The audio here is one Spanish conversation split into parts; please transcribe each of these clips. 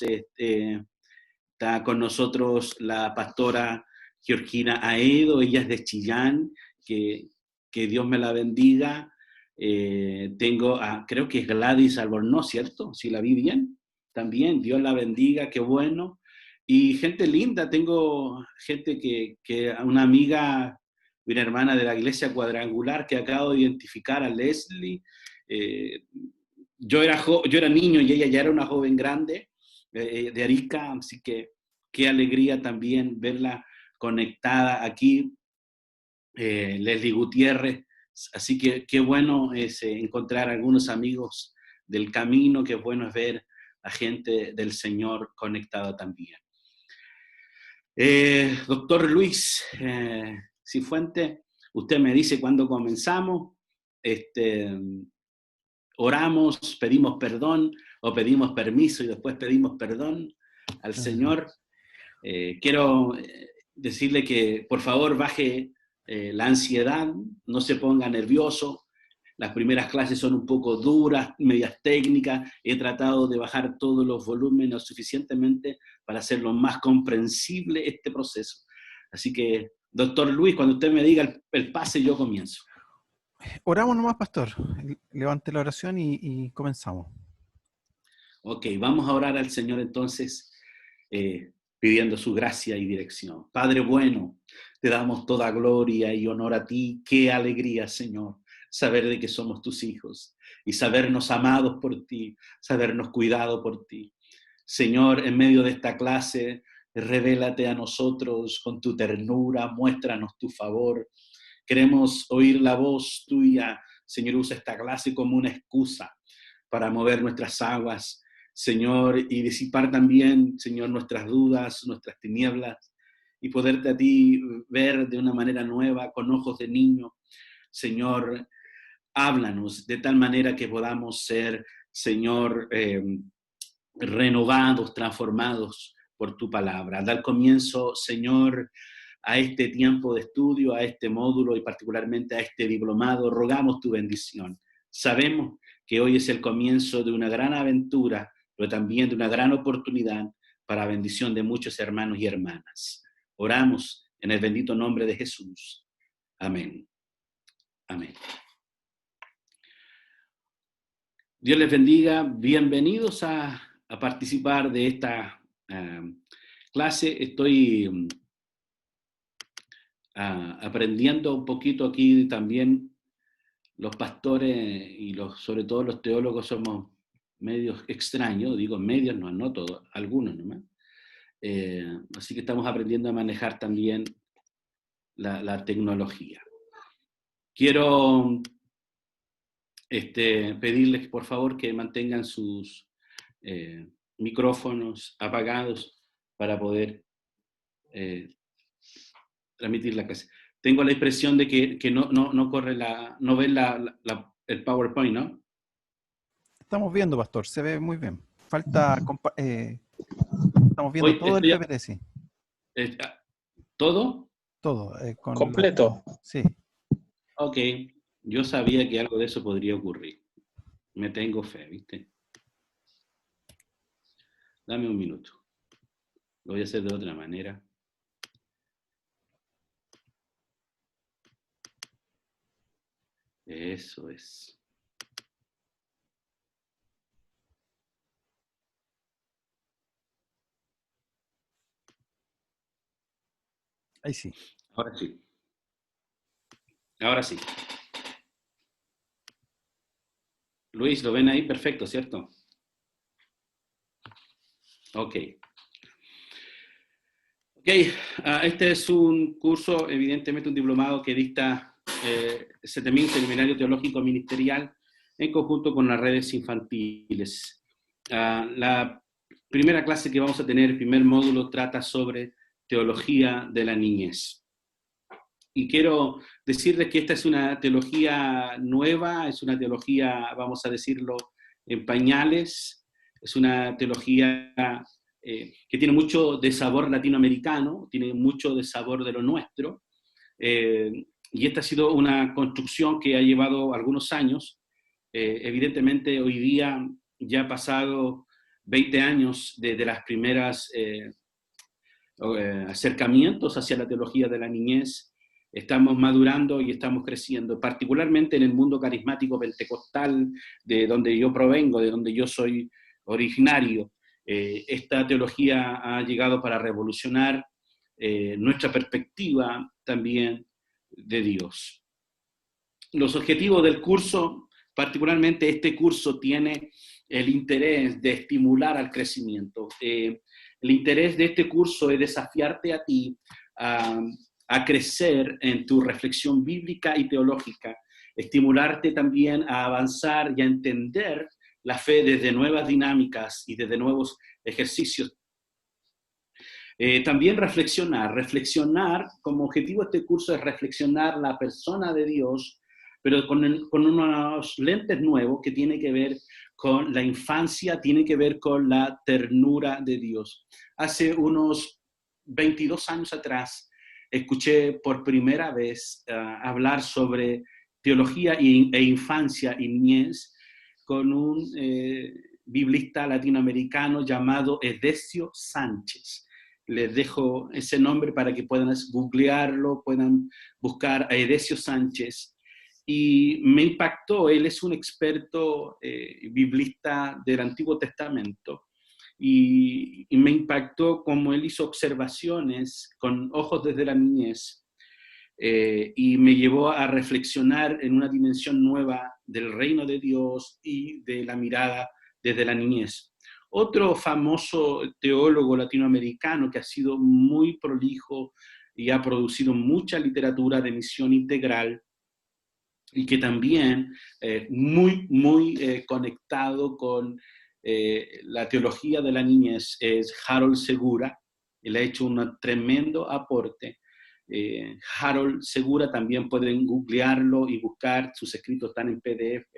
Está con nosotros la pastora Georgina Aedo, ella es de Chillán, que Dios me la bendiga. Tengo creo que es Gladys Albornoz, ¿cierto? Si la vi bien, también, Dios la bendiga, qué bueno. Y gente linda, tengo gente una amiga, una hermana de la iglesia cuadrangular que acabo de identificar, a Leslie. Yo era niño y ella ya era una joven grande, de Arica, así que qué alegría también verla conectada aquí. Leslie Gutiérrez, así que qué bueno es encontrar algunos amigos del camino, qué bueno es ver a gente del Señor conectada también. Doctor Luis Cifuente, usted me dice cuándo comenzamos, oramos, pedimos perdón o pedimos permiso y después pedimos perdón al Señor. Quiero decirle que por favor baje la ansiedad, no se ponga nervioso. Las primeras clases son un poco duras, medias técnicas. He tratado de bajar todos los volúmenes suficientemente para hacerlo más comprensible este proceso. Así que, doctor Luis, cuando usted me diga el pase, yo comienzo. Oramos nomás, pastor. Levante la oración y comenzamos. Ok, vamos a orar al Señor entonces, pidiendo su gracia y dirección. Padre bueno, te damos toda gloria y honor a ti. Qué alegría, Señor, saber de que somos tus hijos y sabernos amados por ti, sabernos cuidado por ti. Señor, en medio de esta clase, revélate a nosotros con tu ternura, muéstranos tu favor. Queremos oír la voz tuya. Señor, usa esta clase como una excusa para mover nuestras aguas, Señor, y disipar también, Señor, nuestras dudas, nuestras tinieblas, y poderte a ti ver de una manera nueva, con ojos de niño. Señor, háblanos de tal manera que podamos ser, Señor, renovados, transformados por tu palabra. Dar comienzo, Señor, a este tiempo de estudio, a este módulo y particularmente a este diplomado. Rogamos tu bendición. Sabemos que hoy es el comienzo de una gran aventura, pero también de una gran oportunidad para bendición de muchos hermanos y hermanas. Oramos en el bendito nombre de Jesús. Amén. Amén. Dios les bendiga. Bienvenidos a participar de esta clase. Estoy aprendiendo un poquito aquí también. Los pastores y sobre todo los teólogos somos medios extraños, digo medios, no todos, algunos nomás. Así que estamos aprendiendo a manejar también la tecnología. Quiero pedirles por favor que mantengan sus micrófonos apagados para poder transmitir la clase. Tengo la impresión de que no corre no ven el PowerPoint, ¿no? Estamos viendo, pastor, se ve muy bien. Falta, estamos viendo todo el PPT, sí. ¿Todo? Todo. Completo. Sí. Ok, yo sabía que algo de eso podría ocurrir. Me tengo fe, ¿viste? Dame un minuto. Lo voy a hacer de otra manera. Eso es. Ahí sí. Ahora sí. Ahora sí. Luis, ¿lo ven ahí? Perfecto, ¿cierto? Ok. Ok, este es un curso, evidentemente un diplomado que dicta CETEMIN, Seminario Teológico Ministerial, en conjunto con las redes infantiles. La primera clase que vamos a tener, el primer módulo, trata sobre teología de la niñez. Y quiero decirles que esta es una teología nueva, es una teología, vamos a decirlo, en pañales, es una teología que tiene mucho de sabor latinoamericano, tiene mucho de sabor de lo nuestro, y esta ha sido una construcción que ha llevado algunos años. Evidentemente hoy día ya ha pasado 20 años de las primeras acercamientos hacia la teología de la niñez. Estamos madurando y estamos creciendo, particularmente en el mundo carismático pentecostal, de donde yo provengo, de donde yo soy originario. Esta teología ha llegado para revolucionar nuestra perspectiva también de Dios. Los objetivos del curso, particularmente este curso, tiene el interés de estimular al crecimiento. El interés de este curso es desafiarte a ti a crecer en tu reflexión bíblica y teológica, estimularte también a avanzar y a entender la fe desde nuevas dinámicas y desde nuevos ejercicios. También reflexionar, como objetivo de este curso es reflexionar la persona de Dios, pero con unos lentes nuevos que tiene que ver con la infancia, tiene que ver con la ternura de Dios. Hace unos 22 años atrás, escuché por primera vez hablar sobre teología e infancia y niñez con un biblista latinoamericano llamado Edesio Sánchez. Les dejo ese nombre para que puedan googlearlo, puedan buscar a Edesio Sánchez. Y me impactó, él es un experto biblista del Antiguo Testamento, y me impactó cómo él hizo observaciones con ojos desde la niñez, y me llevó a reflexionar en una dimensión nueva del reino de Dios y de la mirada desde la niñez. Otro famoso teólogo latinoamericano que ha sido muy prolijo y ha producido mucha literatura de misión integral, y que también muy conectado con la teología de la niñez, es Harold Segura. Él ha hecho un tremendo aporte. Harold Segura, también pueden googlearlo y buscar, sus escritos están en PDF.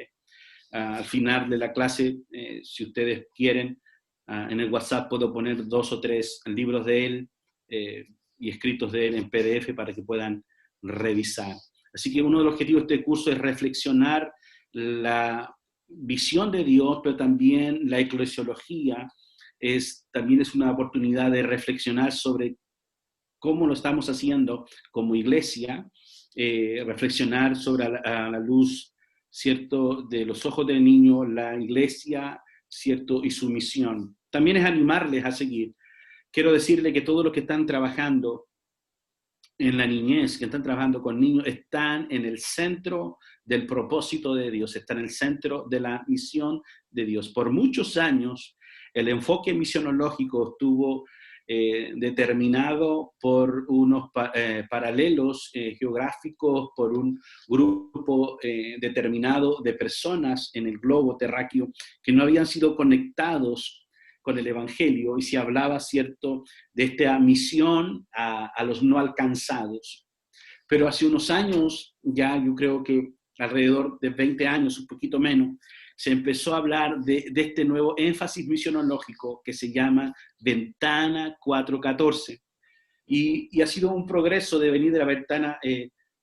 Al final de la clase, si ustedes quieren, en el WhatsApp puedo poner 2 o 3 libros de él y escritos de él en PDF para que puedan revisar. Así que uno de los objetivos de este curso es reflexionar la visión de Dios, pero también la eclesiología también es una oportunidad de reflexionar sobre cómo lo estamos haciendo como iglesia, reflexionar sobre a la luz, ¿cierto?, de los ojos del niño, la iglesia, ¿cierto?, y su misión. También es animarles a seguir. Quiero decirle que todos los que están trabajando en la niñez, que están trabajando con niños, están en el centro del propósito de Dios, están en el centro de la misión de Dios. Por muchos años, el enfoque misionológico estuvo determinado por unos paralelos geográficos, por un grupo determinado de personas en el globo terráqueo que no habían sido conectados con el Evangelio, y se hablaba, ¿cierto?, de esta misión a los no alcanzados. Pero hace unos años, ya yo creo que alrededor de 20 años, un poquito menos, se empezó a hablar de este nuevo énfasis misionológico que se llama Ventana 414. Y ha sido un progreso de venir de la ventana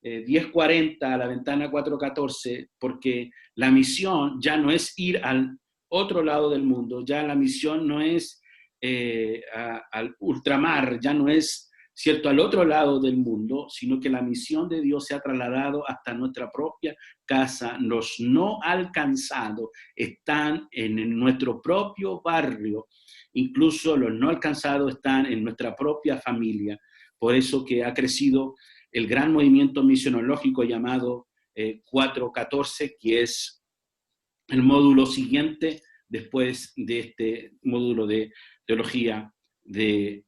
1040 a la ventana 414, porque la misión ya no es ir al otro lado del mundo, ya la misión no es al ultramar, ya no es, ¿cierto?, al otro lado del mundo, sino que la misión de Dios se ha trasladado hasta nuestra propia casa. Los no alcanzados están en nuestro propio barrio, incluso los no alcanzados están en nuestra propia familia. Por eso que ha crecido el gran movimiento misionológico llamado 414, que es el módulo siguiente después de este módulo de teología de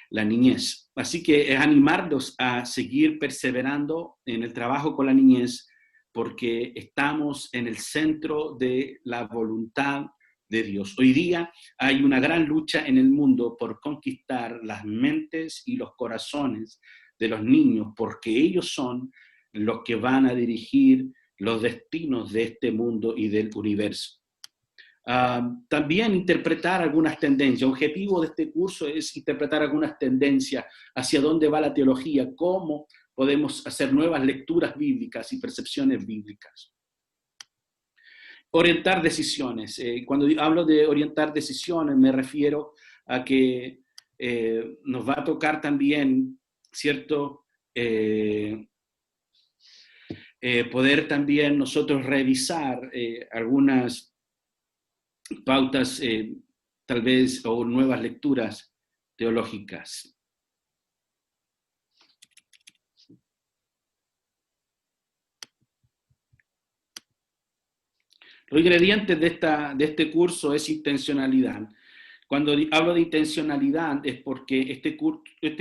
la niñez. Así que es animarlos a seguir perseverando en el trabajo con la niñez, porque estamos en el centro de la voluntad de Dios. Hoy día hay una gran lucha en el mundo por conquistar las mentes y los corazones de los niños, porque ellos son los que van a dirigir los destinos de este mundo y del universo. También interpretar algunas tendencias. El objetivo de este curso es interpretar algunas tendencias hacia dónde va la teología, cómo podemos hacer nuevas lecturas bíblicas y percepciones bíblicas. orientar decisiones. Cuando hablo de orientar decisiones, me refiero a que nos va a tocar también, ¿cierto? Poder también nosotros revisar algunas pautas, tal vez, o nuevas lecturas teológicas. Los ingredientes de este curso es intencionalidad. Cuando hablo de intencionalidad es porque este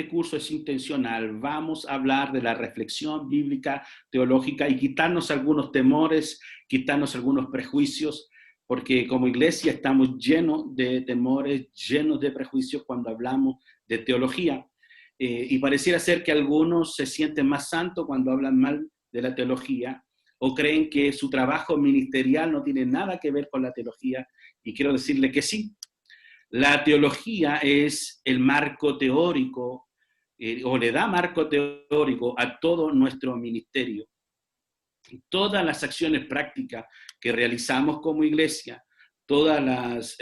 curso es intencional. Vamos a hablar de la reflexión bíblica, teológica y quitarnos algunos temores, quitarnos algunos prejuicios, porque como iglesia estamos llenos de temores, llenos de prejuicios cuando hablamos de teología. Y pareciera ser que algunos se sienten más santos cuando hablan mal de la teología, o creen que su trabajo ministerial no tiene nada que ver con la teología, y quiero decirle que sí. La teología es el marco teórico, o le da marco teórico a todo nuestro ministerio. Todas las acciones prácticas que realizamos como iglesia, todas las,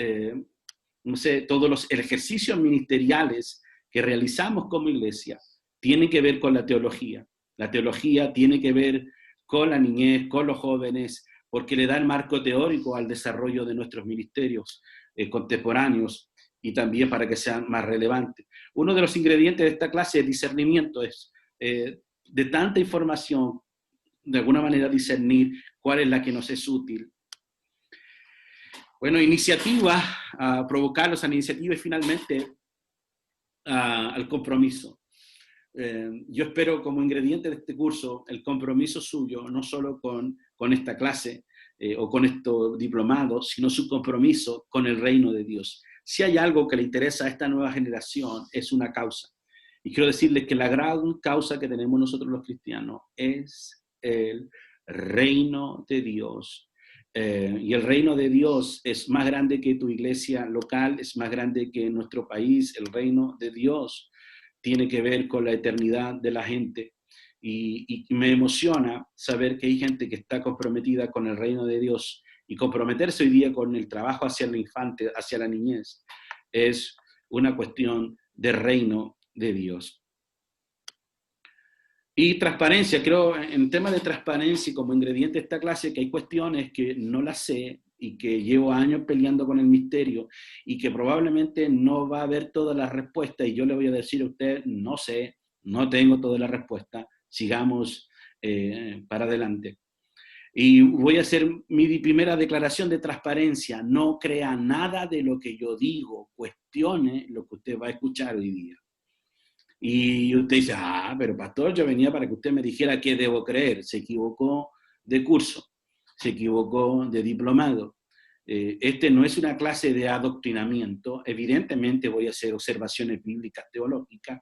todos los ejercicios ministeriales que realizamos como iglesia, tienen que ver con la teología. La teología tiene que ver con la niñez, con los jóvenes, porque le da el marco teórico al desarrollo de nuestros ministerios contemporáneos y también para que sean más relevantes. Uno de los ingredientes de esta clase es discernimiento, es de tanta información, de alguna manera discernir cuál es la que nos es útil. Bueno, iniciativa, provocarlos a la iniciativa y finalmente al compromiso. Yo espero como ingrediente de este curso el compromiso suyo, no solo con esta clase o con estos diplomados, sino su compromiso con el reino de Dios. Si hay algo que le interesa a esta nueva generación, es una causa. Y quiero decirles que la gran causa que tenemos nosotros los cristianos es el reino de Dios. Y el reino de Dios es más grande que tu iglesia local, es más grande que nuestro país. El reino de Dios tiene que ver con la eternidad de la gente. Y me emociona saber que hay gente que está comprometida con el reino de Dios, y comprometerse hoy día con el trabajo hacia la infante, hacia la niñez, es una cuestión de reino de Dios. Y transparencia, creo en tema de transparencia y como ingrediente de esta clase que hay cuestiones que no las sé y que llevo años peleando con el misterio y que probablemente no va a haber todas las respuestas, y yo le voy a decir a usted, no sé, no tengo toda la respuesta, sigamos para adelante. Y voy a hacer mi primera declaración de transparencia: no crea nada de lo que yo digo, cuestione lo que usted va a escuchar hoy día. Y usted dice, pero pastor, yo venía para que usted me dijera qué debo creer. Se equivocó de curso, se equivocó de diplomado. Este no es una clase de adoctrinamiento. Evidentemente voy a hacer observaciones bíblicas, teológicas,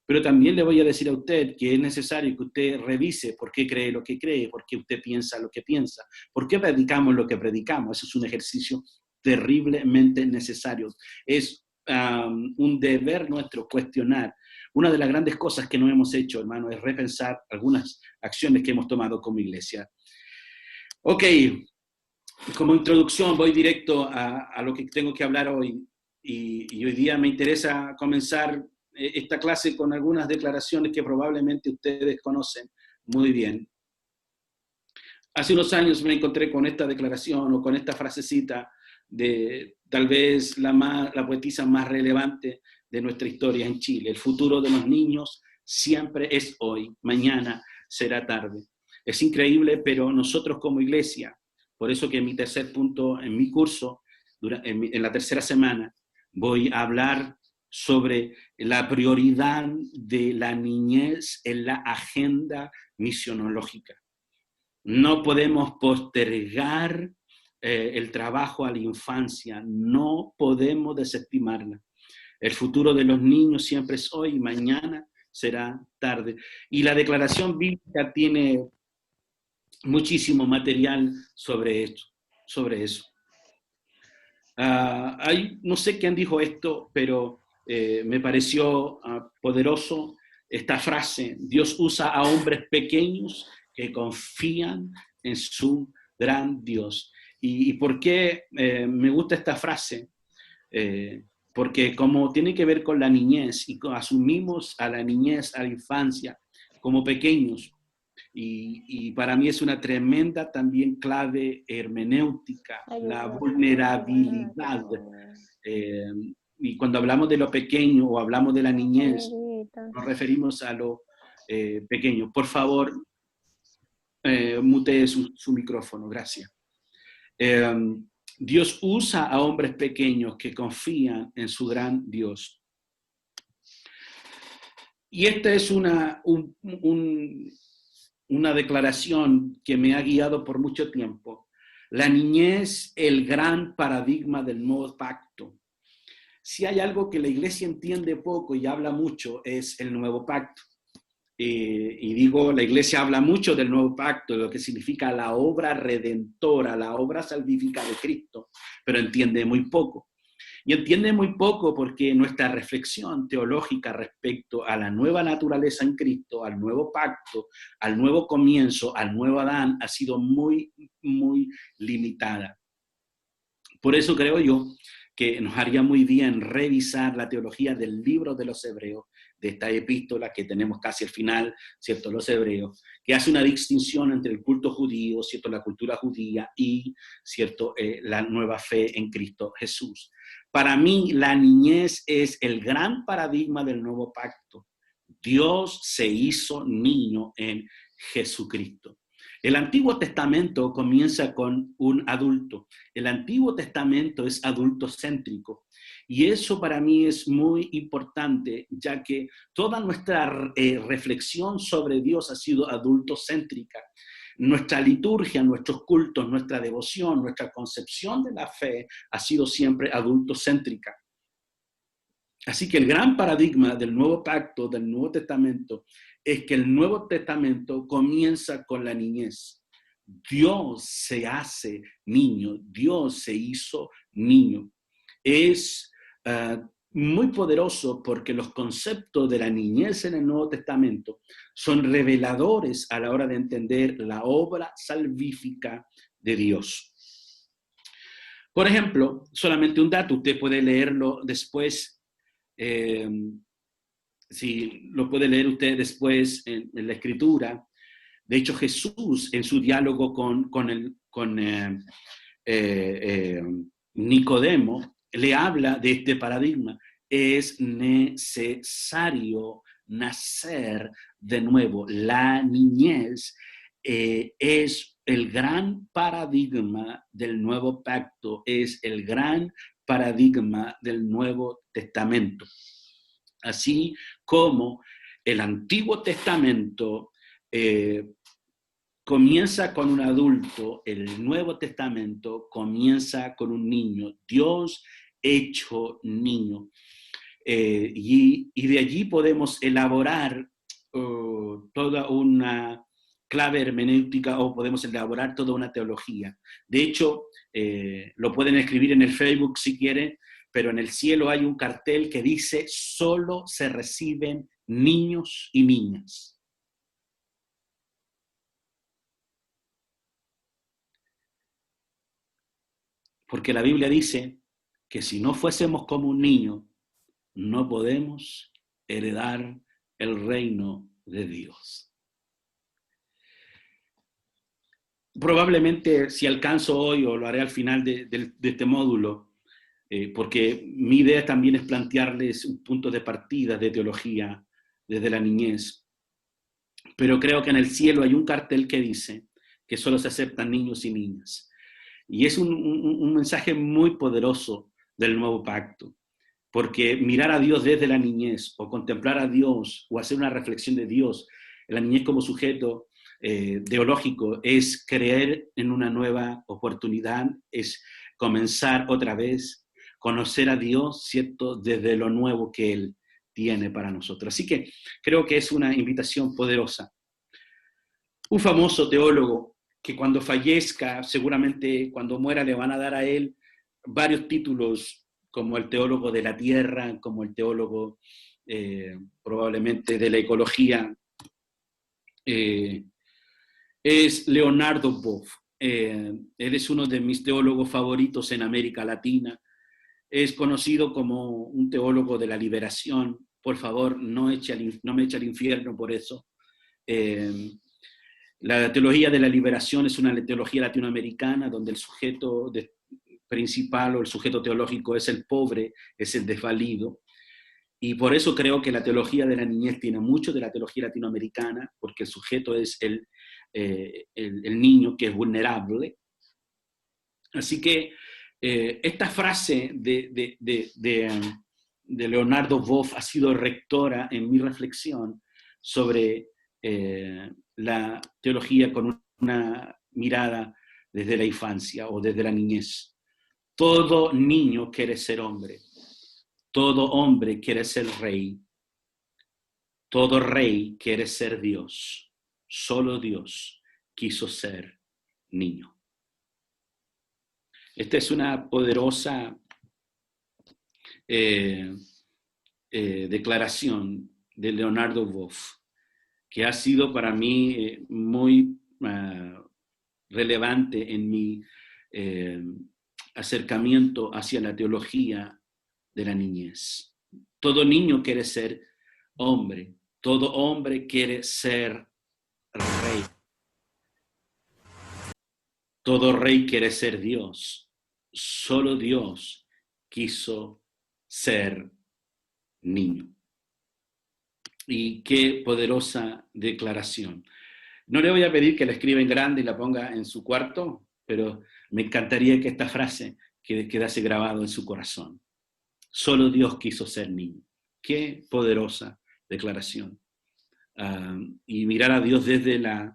pero también le voy a decir a usted que es necesario que usted revise por qué cree lo que cree, por qué usted piensa lo que piensa, por qué predicamos lo que predicamos. Eso es un ejercicio terriblemente necesario. Es un deber nuestro cuestionar. Una de las grandes cosas que no hemos hecho, hermano, es repensar algunas acciones que hemos tomado como iglesia. Ok, como introducción voy directo a lo que tengo que hablar hoy. Y hoy día me interesa comenzar esta clase con algunas declaraciones que probablemente ustedes conocen muy bien. Hace unos años me encontré con esta declaración o con esta frasecita de tal vez la poetisa más relevante de nuestra historia en Chile: el futuro de los niños siempre es hoy, mañana será tarde. Es increíble, pero nosotros como iglesia, por eso que en mi tercer punto, en mi curso, en la tercera semana, voy a hablar sobre la prioridad de la niñez en la agenda misionológica. No podemos postergar el trabajo a la infancia, no podemos desestimarla. El futuro de los niños siempre es hoy y mañana será tarde. Y la declaración bíblica tiene muchísimo material sobre eso. No sé quién dijo esto, pero me pareció poderoso esta frase: Dios usa a hombres pequeños que confían en su gran Dios. ¿Y por qué me gusta esta frase? Porque como tiene que ver con la niñez y asumimos a la niñez, a la infancia, como pequeños, y para mí es una tremenda también clave hermenéutica, la vulnerabilidad. Eh, y cuando hablamos de lo pequeño o hablamos de la niñez, nos referimos a lo pequeño. Por favor, mutee su micrófono, gracias. Dios usa a hombres pequeños que confían en su gran Dios. Y esta es una declaración que me ha guiado por mucho tiempo. La niñez, el gran paradigma del nuevo pacto. Si hay algo que la iglesia entiende poco y habla mucho, es el nuevo pacto. Y digo, la iglesia habla mucho del nuevo pacto, de lo que significa la obra redentora, la obra salvífica de Cristo, pero entiende muy poco. Y entiende muy poco porque nuestra reflexión teológica respecto a la nueva naturaleza en Cristo, al nuevo pacto, al nuevo comienzo, al nuevo Adán, ha sido muy, muy limitada. Por eso creo yo que nos haría muy bien revisar la teología del libro de los Hebreos, de esta epístola que tenemos casi al final, ¿cierto? Los Hebreos, que hace una distinción entre el culto judío, ¿cierto? La cultura judía y, ¿cierto? La nueva fe en Cristo Jesús. Para mí, la niñez es el gran paradigma del nuevo pacto. Dios se hizo niño en Jesucristo. El Antiguo Testamento comienza con un adulto. El Antiguo Testamento es adultocéntrico. Y eso para mí es muy importante, ya que toda nuestra reflexión sobre Dios ha sido adultocéntrica. Nuestra liturgia, nuestros cultos, nuestra devoción, nuestra concepción de la fe ha sido siempre adultocéntrica. Así que el gran paradigma del nuevo pacto, del Nuevo Testamento, es que el Nuevo Testamento comienza con la niñez. Dios se hace niño, Dios se hizo niño. Es muy poderoso porque los conceptos de la niñez en el Nuevo Testamento son reveladores a la hora de entender la obra salvífica de Dios. Por ejemplo, solamente un dato, usted puede leerlo después. Si lo puede leer usted después en la Escritura. De hecho, Jesús en su diálogo con Nicodemo le habla de este paradigma. Es necesario nacer de nuevo. La niñez es el gran paradigma del nuevo pacto, es el gran paradigma del Nuevo Testamento. Así como el Antiguo Testamento comienza con un adulto, el Nuevo Testamento comienza con un niño, Dios hecho niño. Y de allí podemos elaborar toda una clave hermenéutica o podemos elaborar toda una teología. De hecho, lo pueden escribir en el Facebook si quieren, pero en el cielo hay un cartel que dice: solo se reciben niños y niñas. Porque la Biblia dice que si no fuésemos como un niño, no podemos heredar el reino de Dios. Probablemente si alcanzo hoy, o lo haré al final de este módulo, porque mi idea también es plantearles un punto de partida de teología desde la niñez. Pero creo que en el cielo hay un cartel que dice que solo se aceptan niños y niñas. Y es un mensaje muy poderoso del nuevo pacto, porque mirar a Dios desde la niñez, o contemplar a Dios, o hacer una reflexión de Dios, la niñez como sujeto teológico, es creer en una nueva oportunidad, es comenzar otra vez, conocer a Dios, ¿cierto?, desde lo nuevo que Él tiene para nosotros. Así que creo que es una invitación poderosa. Un famoso teólogo que cuando fallezca, seguramente cuando muera le van a dar a él varios títulos, como el teólogo de la tierra, como el teólogo probablemente de la ecología, es Leonardo Boff. él es uno de mis teólogos favoritos en América Latina. Es conocido como un teólogo de la liberación. Por favor, no me eche al infierno por eso. La teología de la liberación es una teología latinoamericana donde el sujeto principal o el sujeto teológico es el pobre, es el desvalido. Y por eso creo que la teología de la niñez tiene mucho de la teología latinoamericana, porque el sujeto es el niño que es vulnerable. Así que esta frase de Leonardo Boff ha sido rectora en mi reflexión sobre la teología con una mirada desde la infancia o desde la niñez. Todo niño quiere ser hombre, todo hombre quiere ser rey, todo rey quiere ser Dios, solo Dios quiso ser niño. Esta es una poderosa declaración de Leonardo Boff, que ha sido para mí muy relevante en mi acercamiento hacia la teología de la niñez. Todo niño quiere ser hombre, todo hombre quiere ser rey, todo rey quiere ser Dios. Solo Dios quiso ser niño. Y qué poderosa declaración. No le voy a pedir que la escriba en grande y la ponga en su cuarto, pero me encantaría que esta frase quedase grabado en su corazón. Solo Dios quiso ser niño. Qué poderosa declaración. Y mirar a Dios desde la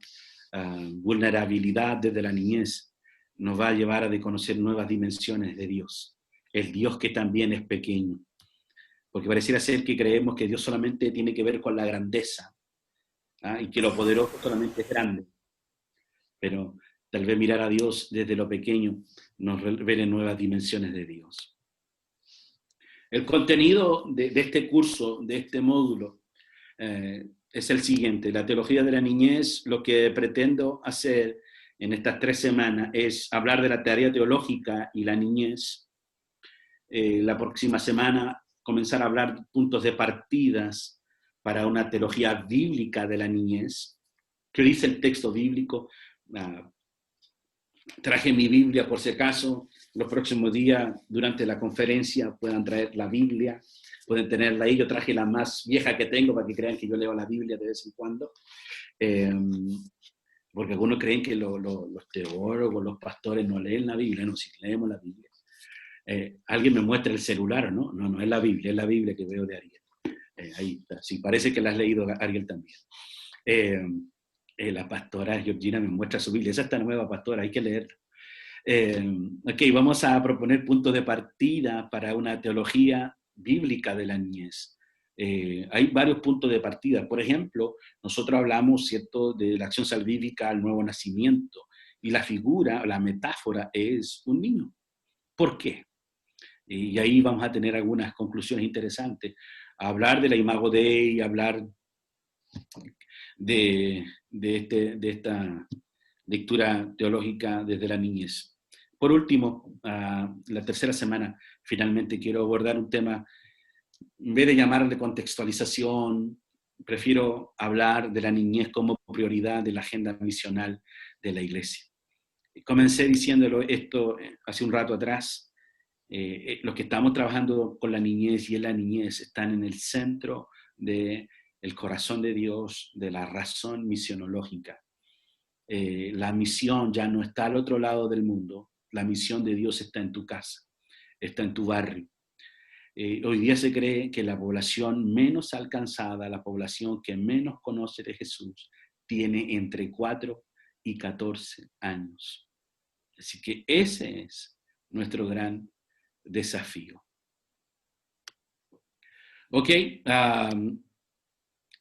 vulnerabilidad, desde la niñez, nos va a llevar a conocer nuevas dimensiones de Dios. El Dios que también es pequeño. Porque pareciera ser que creemos que Dios solamente tiene que ver con la grandeza, y que lo poderoso solamente es grande. Pero tal vez mirar a Dios desde lo pequeño nos revele nuevas dimensiones de Dios. El contenido de este curso, de este módulo, es el siguiente. La teología de la niñez, lo que pretendo hacer en estas 3 semanas es hablar de la tarea teológica y la niñez. La próxima semana comenzar a hablar puntos de partidas para una teología bíblica de la niñez. ¿Qué dice el texto bíblico? Traje mi Biblia por si acaso. Los próximos días, durante la conferencia, puedan traer la Biblia, pueden tenerla ahí. Yo traje la más vieja que tengo para que crean que yo leo la Biblia de vez en cuando. Porque algunos creen que los teólogos, los pastores no leen la Biblia. No, si leemos la Biblia. Alguien me muestra el celular, ¿no? No, es la Biblia que veo de Ariel. Ahí está. Sí, parece que la has leído, Ariel, también. La pastora Georgina me muestra su Biblia. Esa es esta nueva pastora, hay que leerla. Ok, vamos a proponer puntos de partida para una teología bíblica de la niñez. Hay varios puntos de partida. Por ejemplo, nosotros hablamos, ¿cierto?, de la acción salvífica al nuevo nacimiento. Y la figura, la metáfora es un niño. ¿Por qué? Y ahí vamos a tener algunas conclusiones interesantes. Hablar de la Imago Dei, hablar de esta lectura teológica desde la niñez. Por último, la tercera semana, finalmente quiero abordar un tema, en vez de llamarle contextualización, prefiero hablar de la niñez como prioridad de la agenda misional de la Iglesia. Comencé diciéndolo esto hace un rato atrás. Los que estamos trabajando con la niñez y en la niñez están en el centro del corazón de Dios, de la razón misionológica. La misión ya no está al otro lado del mundo, la misión de Dios está en tu casa, está en tu barrio. Hoy día se cree que la población menos alcanzada, la población que menos conoce de Jesús, tiene entre 4 y 14 años. Así que ese es nuestro gran desafío. Ok,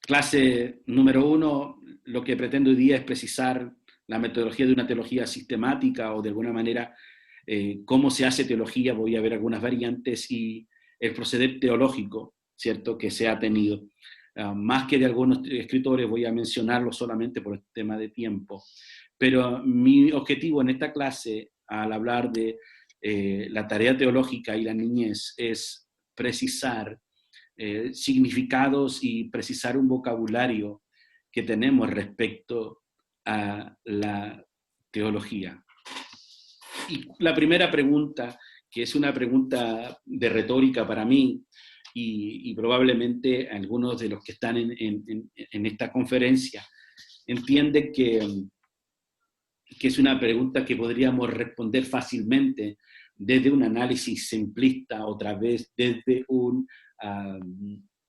clase número 1, lo que pretendo hoy día es precisar la metodología de una teología sistemática o de alguna manera cómo se hace teología. Voy a ver algunas variantes y el proceder teológico, ¿cierto?, que se ha tenido. Más que de algunos escritores, voy a mencionarlo solamente por el tema de tiempo, Pero mi objetivo en esta clase, al hablar de la tarea teológica y la niñez, es precisar significados y precisar un vocabulario que tenemos respecto a la teología. Y la primera pregunta, que es una pregunta de retórica para mí, y probablemente algunos de los que están en esta conferencia entienden que es una pregunta que podríamos responder fácilmente desde un análisis simplista, otra vez desde una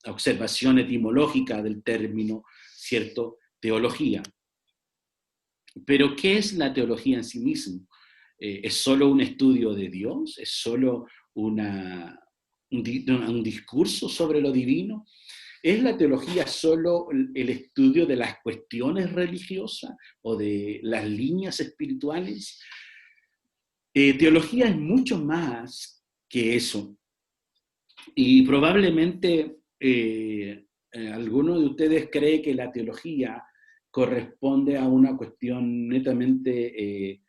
observación etimológica del término, ¿cierto? Teología. Pero, ¿qué es la teología en sí mismo? ¿Es solo un estudio de Dios? ¿Es solo un discurso sobre lo divino? ¿Es la teología solo el estudio de las cuestiones religiosas o de las líneas espirituales? Teología es mucho más que eso. Y probablemente alguno de ustedes cree que la teología corresponde a una cuestión netamente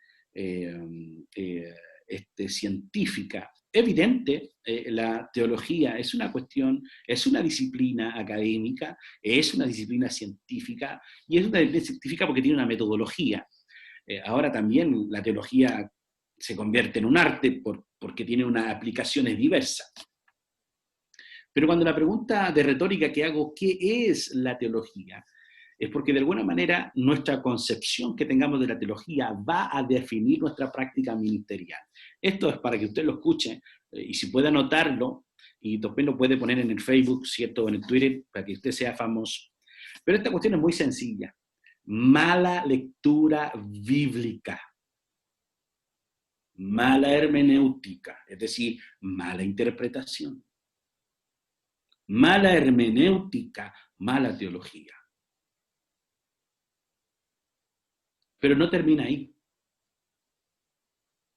científica. Evidente, la teología es una cuestión, es una disciplina académica, es una disciplina científica, y es una disciplina científica porque tiene una metodología. Ahora también la teología se convierte en un arte porque tiene unas aplicaciones diversas. Pero cuando la pregunta de retórica que hago, ¿qué es la teología? Es porque de alguna manera nuestra concepción que tengamos de la teología va a definir nuestra práctica ministerial. Esto es para que usted lo escuche y si puede anotarlo, y después lo puede poner en el Facebook, ¿cierto? O en el Twitter, para que usted sea famoso. Pero esta cuestión es muy sencilla. Mala lectura bíblica. Mala hermenéutica, es decir, mala interpretación. Mala hermenéutica, mala teología. Pero no termina ahí.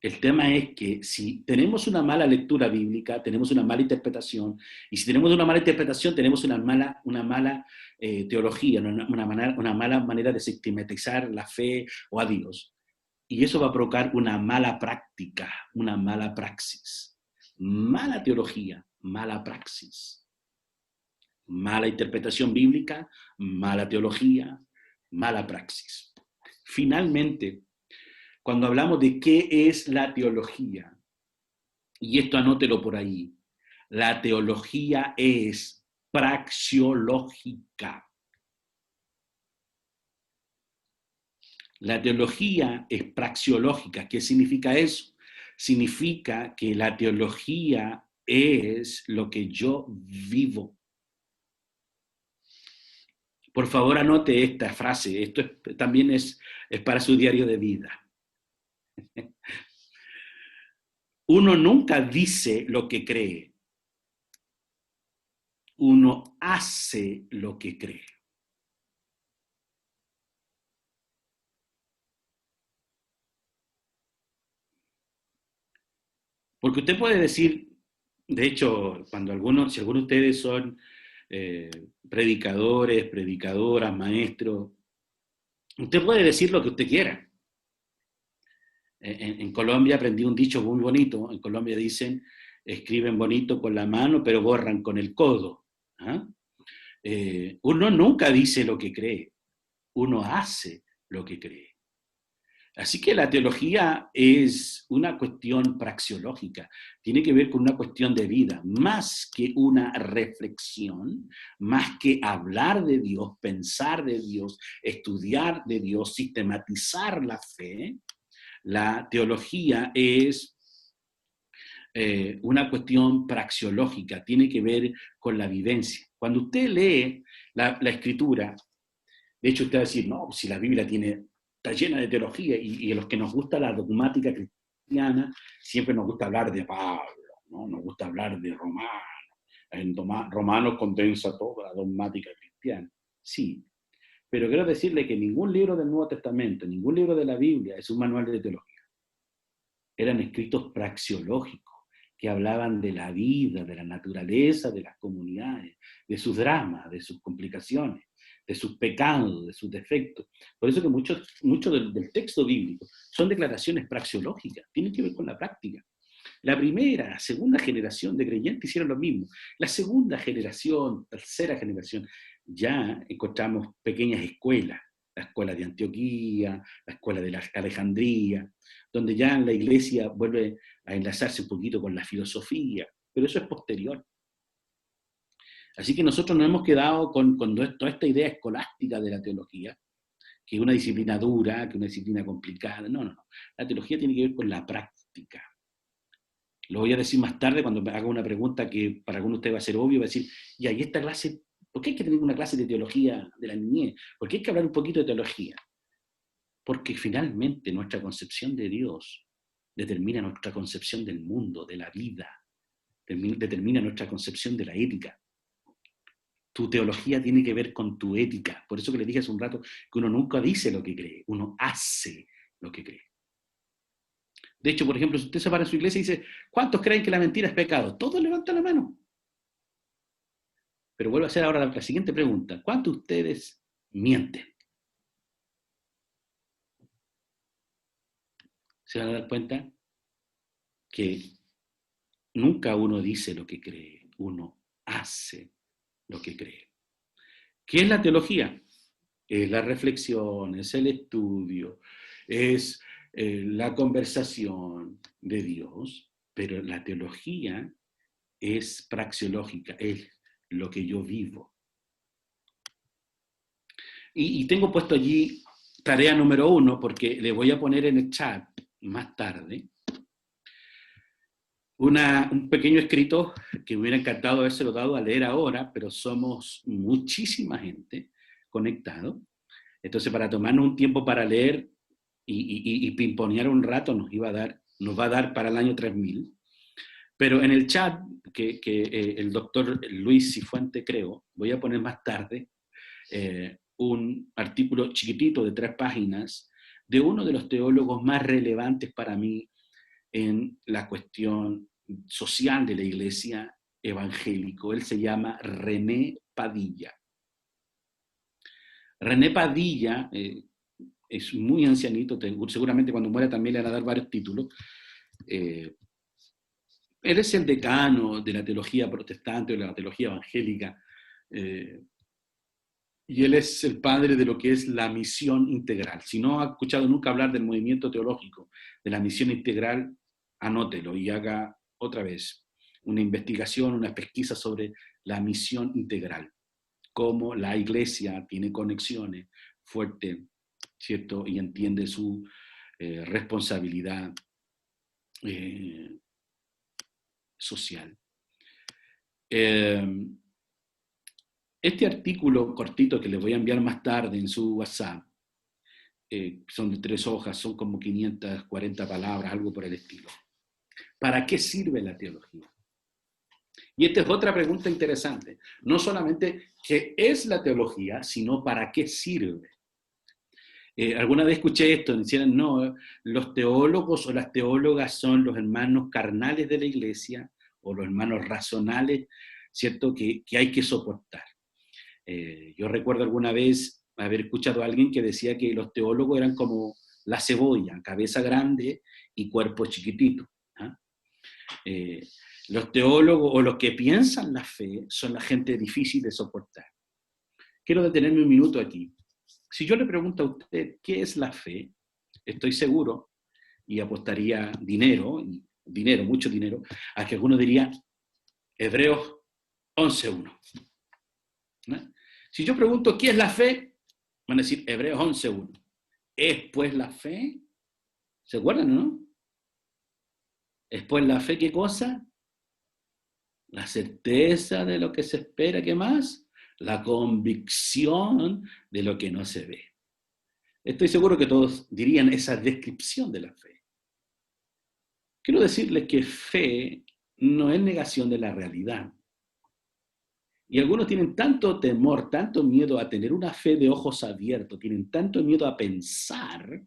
El tema es que si tenemos una mala lectura bíblica, tenemos una mala interpretación, y si tenemos una mala interpretación, tenemos una mala teología, una mala manera de sistematizar la fe o a Dios. Y eso va a provocar una mala práctica, una mala praxis. Mala teología, mala praxis. Mala interpretación bíblica, mala teología, mala praxis. Finalmente, cuando hablamos de qué es la teología, y esto anótelo por ahí, la teología es praxeológica. La teología es praxeológica. ¿Qué significa eso? Significa que la teología es lo que yo vivo. Por favor, anote esta frase. Esto también es para su diario de vida. Uno nunca dice lo que cree. Uno hace lo que cree. Porque usted puede decir, de hecho, si algunos de ustedes son predicadores, predicadoras, maestros, usted puede decir lo que usted quiera. En Colombia aprendí un dicho muy bonito. En Colombia dicen, escriben bonito con la mano, pero borran con el codo. ¿Ah? Uno nunca dice lo que cree, uno hace lo que cree. Así que la teología es una cuestión praxeológica, tiene que ver con una cuestión de vida, más que una reflexión, más que hablar de Dios, pensar de Dios, estudiar de Dios, sistematizar la fe. La teología es una cuestión praxeológica, tiene que ver con la vivencia. Cuando usted lee la Escritura, de hecho usted va a decir, no, si la Biblia está llena de teología, y a los que nos gusta la dogmática cristiana, siempre nos gusta hablar de Pablo, ¿no? Nos gusta hablar de Romanos. Romanos condensa toda la dogmática cristiana. Sí, pero quiero decirle que ningún libro del Nuevo Testamento, ningún libro de la Biblia es un manual de teología. Eran escritos praxeológicos que hablaban de la vida, de la naturaleza, de las comunidades, de sus dramas, de sus complicaciones, de sus pecados, de sus defectos. Por eso que mucho del texto bíblico son declaraciones praxeológicas, tienen que ver con la práctica. La primera, segunda generación de creyentes hicieron lo mismo. La segunda generación, tercera generación, ya encontramos pequeñas escuelas, la escuela de Antioquía, la escuela de Alejandría, donde ya la iglesia vuelve a enlazarse un poquito con la filosofía, pero eso es posterior. Así que nosotros nos hemos quedado con toda esta idea escolástica de la teología, que es una disciplina dura, que es una disciplina complicada. No. La teología tiene que ver con la práctica. Lo voy a decir más tarde cuando me haga una pregunta que para algunos de ustedes va a ser obvio, va a decir, y ahí esta clase, ¿por qué hay que tener una clase de teología de la niñez? ¿Por qué hay que hablar un poquito de teología? Porque finalmente nuestra concepción de Dios determina nuestra concepción del mundo, de la vida, determina nuestra concepción de la ética. Tu teología tiene que ver con tu ética. Por eso que le dije hace un rato que uno nunca dice lo que cree, uno hace lo que cree. De hecho, por ejemplo, si usted se para en su iglesia y dice, ¿cuántos creen que la mentira es pecado? Todos levantan la mano. Pero vuelvo a hacer ahora la siguiente pregunta. ¿Cuántos de ustedes mienten? ¿Se van a dar cuenta que nunca uno dice lo que cree, uno hace lo que cree? ¿Qué es la teología? Es la reflexión, es el estudio, es la conversación de Dios, pero la teología es praxeológica, es lo que yo vivo. Y tengo puesto allí tarea número 1, porque le voy a poner en el chat más tarde un pequeño escrito que me hubiera encantado habérselo dado a leer ahora, pero somos muchísima gente conectado. Entonces, para tomarnos un tiempo para leer y pimponear un rato nos va a dar para el año 3000. Pero en el chat que el doctor Luis Cifuente creó, voy a poner más tarde un artículo chiquitito de 3 páginas de uno de los teólogos más relevantes para mí en la cuestión social de la iglesia evangélico. Él se llama René Padilla. René Padilla es muy ancianito, seguramente cuando muera también le van a dar varios títulos. Él es el decano de la teología protestante, de la teología evangélica, y él es el padre de lo que es la misión integral. Si no ha escuchado nunca hablar del movimiento teológico, de la misión integral, anótelo y haga otra vez una investigación, una pesquisa sobre la misión integral, cómo la iglesia tiene conexiones fuertes, ¿cierto? Y entiende su responsabilidad social. Este artículo cortito que les voy a enviar más tarde en su WhatsApp, son de 3 hojas, son como 540 palabras, algo por el estilo. ¿Para qué sirve la teología? Y esta es otra pregunta interesante. No solamente qué es la teología, sino para qué sirve. Alguna vez escuché esto, decían, no, los teólogos o las teólogas son los hermanos carnales de la iglesia o los hermanos racionales, ¿cierto?, que hay que soportar. Yo recuerdo alguna vez haber escuchado a alguien que decía que los teólogos eran como la cebolla, cabeza grande y cuerpo chiquitito. Los teólogos o los que piensan la fe son la gente difícil de soportar. Quiero detenerme un minuto aquí. Si yo le pregunto a usted qué es la fe, estoy seguro, y apostaría dinero, mucho dinero, a que alguno diría Hebreos 11.1. ¿No? Si yo pregunto qué es la fe, van a decir Hebreos 11.1. ¿Es pues la fe? ¿Se acuerdan, no? ¿Es pues la fe qué cosa? La certeza de lo que se espera, ¿qué más? La convicción de lo que no se ve. Estoy seguro que todos dirían esa descripción de la fe. Quiero decirles que fe no es negación de la realidad. Y algunos tienen tanto temor, tanto miedo a tener una fe de ojos abiertos, tienen tanto miedo a pensar,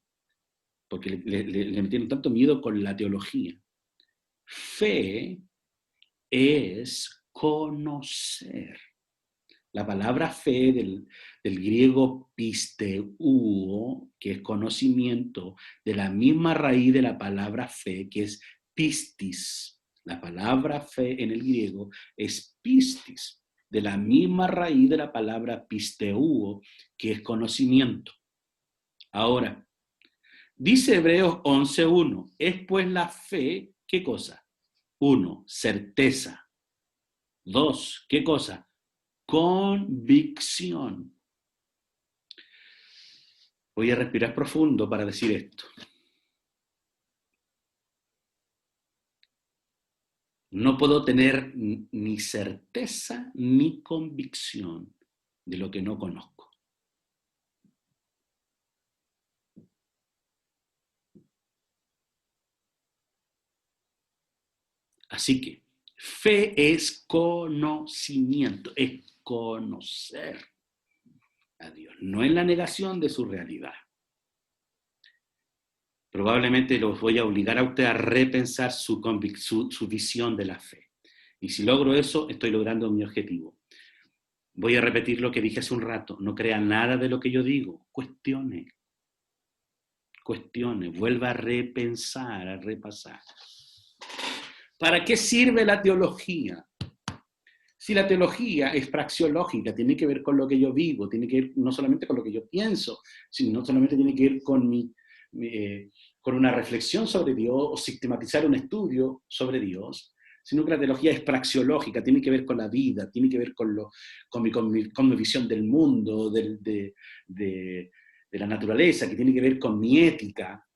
porque le tienen tanto miedo con la teología. Fe es conocer. La palabra fe del griego pisteuo, que es conocimiento, de la misma raíz de la palabra fe, que es pistis. La palabra fe en el griego es pistis, de la misma raíz de la palabra pisteuo, que es conocimiento. Ahora, dice Hebreos 11:1, es pues la fe, ¿qué cosa? 1, certeza. 2, ¿qué cosa? Convicción. Voy a respirar profundo para decir esto. No puedo tener ni certeza ni convicción de lo que no conozco. Así que fe es conocimiento, es conocer a Dios, no es la negación de su realidad. Probablemente los voy a obligar a usted a repensar su visión de la fe. Y si logro eso, estoy logrando mi objetivo. Voy a repetir lo que dije hace un rato. No crea nada de lo que yo digo. Cuestione, vuelva a repensar, a repasar. ¿Para qué sirve la teología? Si la teología es praxeológica, tiene que ver con lo que yo vivo, tiene que ver no solamente con lo que yo pienso, sino no solamente tiene que ver con con una reflexión sobre Dios o sistematizar un estudio sobre Dios, sino que la teología es praxeológica, tiene que ver con la vida, tiene que ver con mi visión del mundo, de la naturaleza, que tiene que ver con mi ética.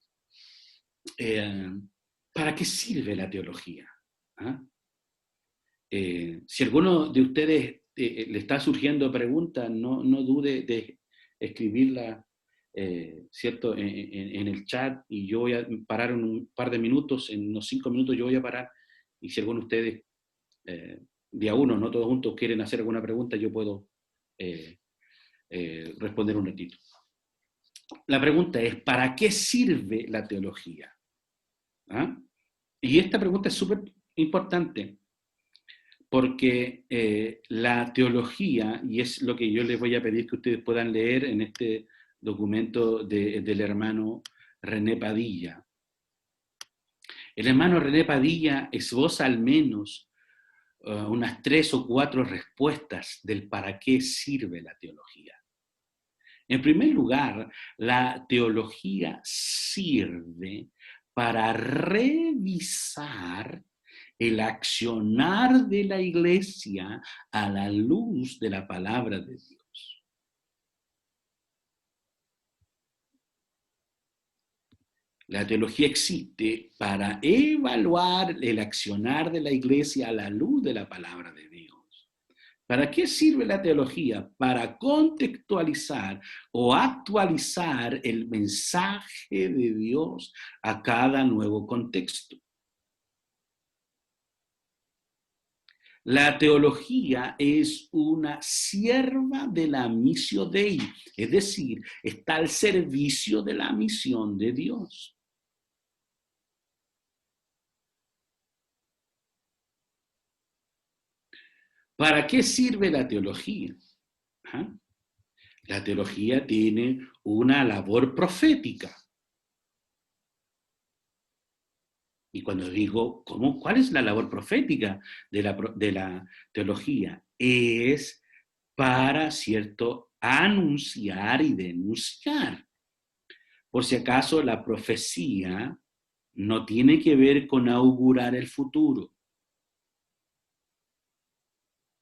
¿Para qué sirve la teología? ¿Ah? Si alguno de ustedes le está surgiendo preguntas, no dude de escribirla, ¿cierto? En el chat, y yo voy a parar un par de minutos, en unos 5 minutos yo voy a parar, y si alguno de ustedes, día uno, no todos juntos, quieren hacer alguna pregunta, yo puedo responder un ratito. La pregunta es, ¿para qué sirve la teología? ¿Ah? Y esta pregunta es súper importante, porque la teología, y es lo que yo les voy a pedir que ustedes puedan leer en este documento del hermano René Padilla. El hermano René Padilla esboza al menos unas 3 o 4 respuestas del para qué sirve la teología. En primer lugar, la teología sirve para revisar el accionar de la iglesia a la luz de la palabra de Dios. La teología existe para evaluar el accionar de la iglesia a la luz de la palabra de Dios. ¿Para qué sirve la teología? Para contextualizar o actualizar el mensaje de Dios a cada nuevo contexto. La teología es una sierva de la missio Dei, es decir, está al servicio de la misión de Dios. ¿Para qué sirve la teología? ¿Ah? La teología tiene una labor profética. Y cuando digo, ¿cuál es la labor profética de la teología? Es para, ¿cierto?, anunciar y denunciar. Por si acaso, la profecía no tiene que ver con augurar el futuro.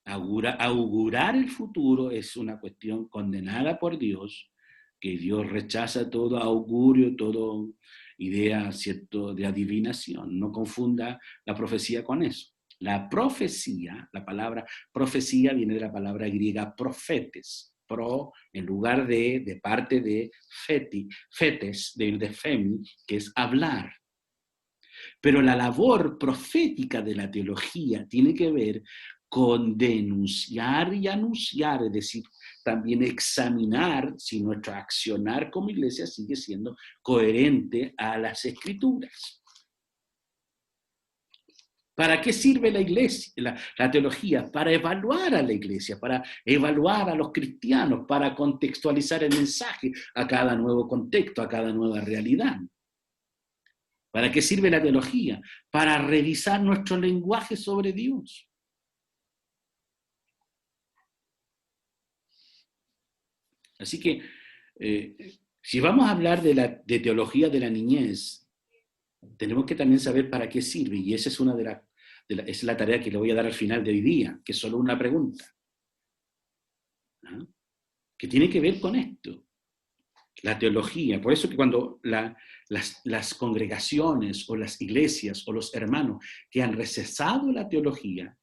Augurar el futuro es una cuestión condenada por Dios, que Dios rechaza todo augurio, toda idea, ¿cierto?, de adivinación. No confunda la profecía con eso. La profecía, la palabra profecía viene de la palabra griega profetes, en lugar de parte de fetes, de femi, que es hablar. Pero la labor profética de la teología tiene que ver con denunciar y anunciar, es decir, también examinar si nuestro accionar como iglesia sigue siendo coherente a las Escrituras. ¿Para qué sirve la iglesia, la teología? Para evaluar a la iglesia, para evaluar a los cristianos, para contextualizar el mensaje a cada nuevo contexto, a cada nueva realidad. ¿Para qué sirve la teología? Para revisar nuestro lenguaje sobre Dios. Así que, si vamos a hablar de teología de la niñez, tenemos que también saber para qué sirve, y esa es una es la tarea que le voy a dar al final de hoy día, que es solo una pregunta, ¿no? Que tiene que ver con esto, la teología. Por eso que cuando las congregaciones o las iglesias o los hermanos que han rechazado la teología,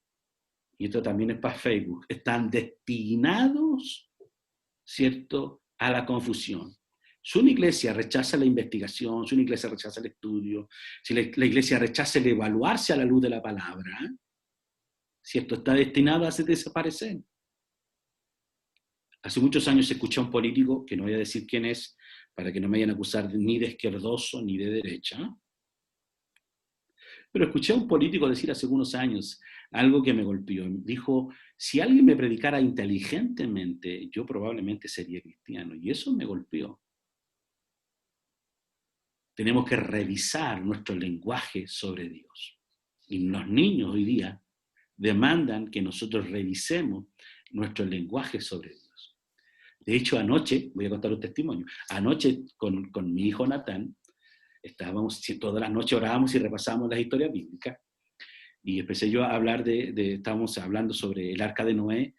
y esto también es para Facebook, están destinados, ¿cierto?, a la confusión. Si una iglesia rechaza la investigación, si una iglesia rechaza el estudio, si la iglesia rechaza el evaluarse a la luz de la palabra, ¿cierto?, está destinada a desaparecer. Hace muchos años escuché a un político, que no voy a decir quién es, para que no me vayan a acusar ni de izquierdoso ni de derecha, pero escuché a un político decir hace unos años algo que me golpeó. Dijo, si alguien me predicara inteligentemente, yo probablemente sería cristiano, y eso me golpeó. Tenemos que revisar nuestro lenguaje sobre Dios. Y los niños hoy día demandan que nosotros revisemos nuestro lenguaje sobre Dios. De hecho, anoche, voy a contar un testimonio, anoche con mi hijo Natán, todas las noches orábamos y repasábamos las historias bíblicas, y empecé yo a hablar estábamos hablando sobre el arca de Noé,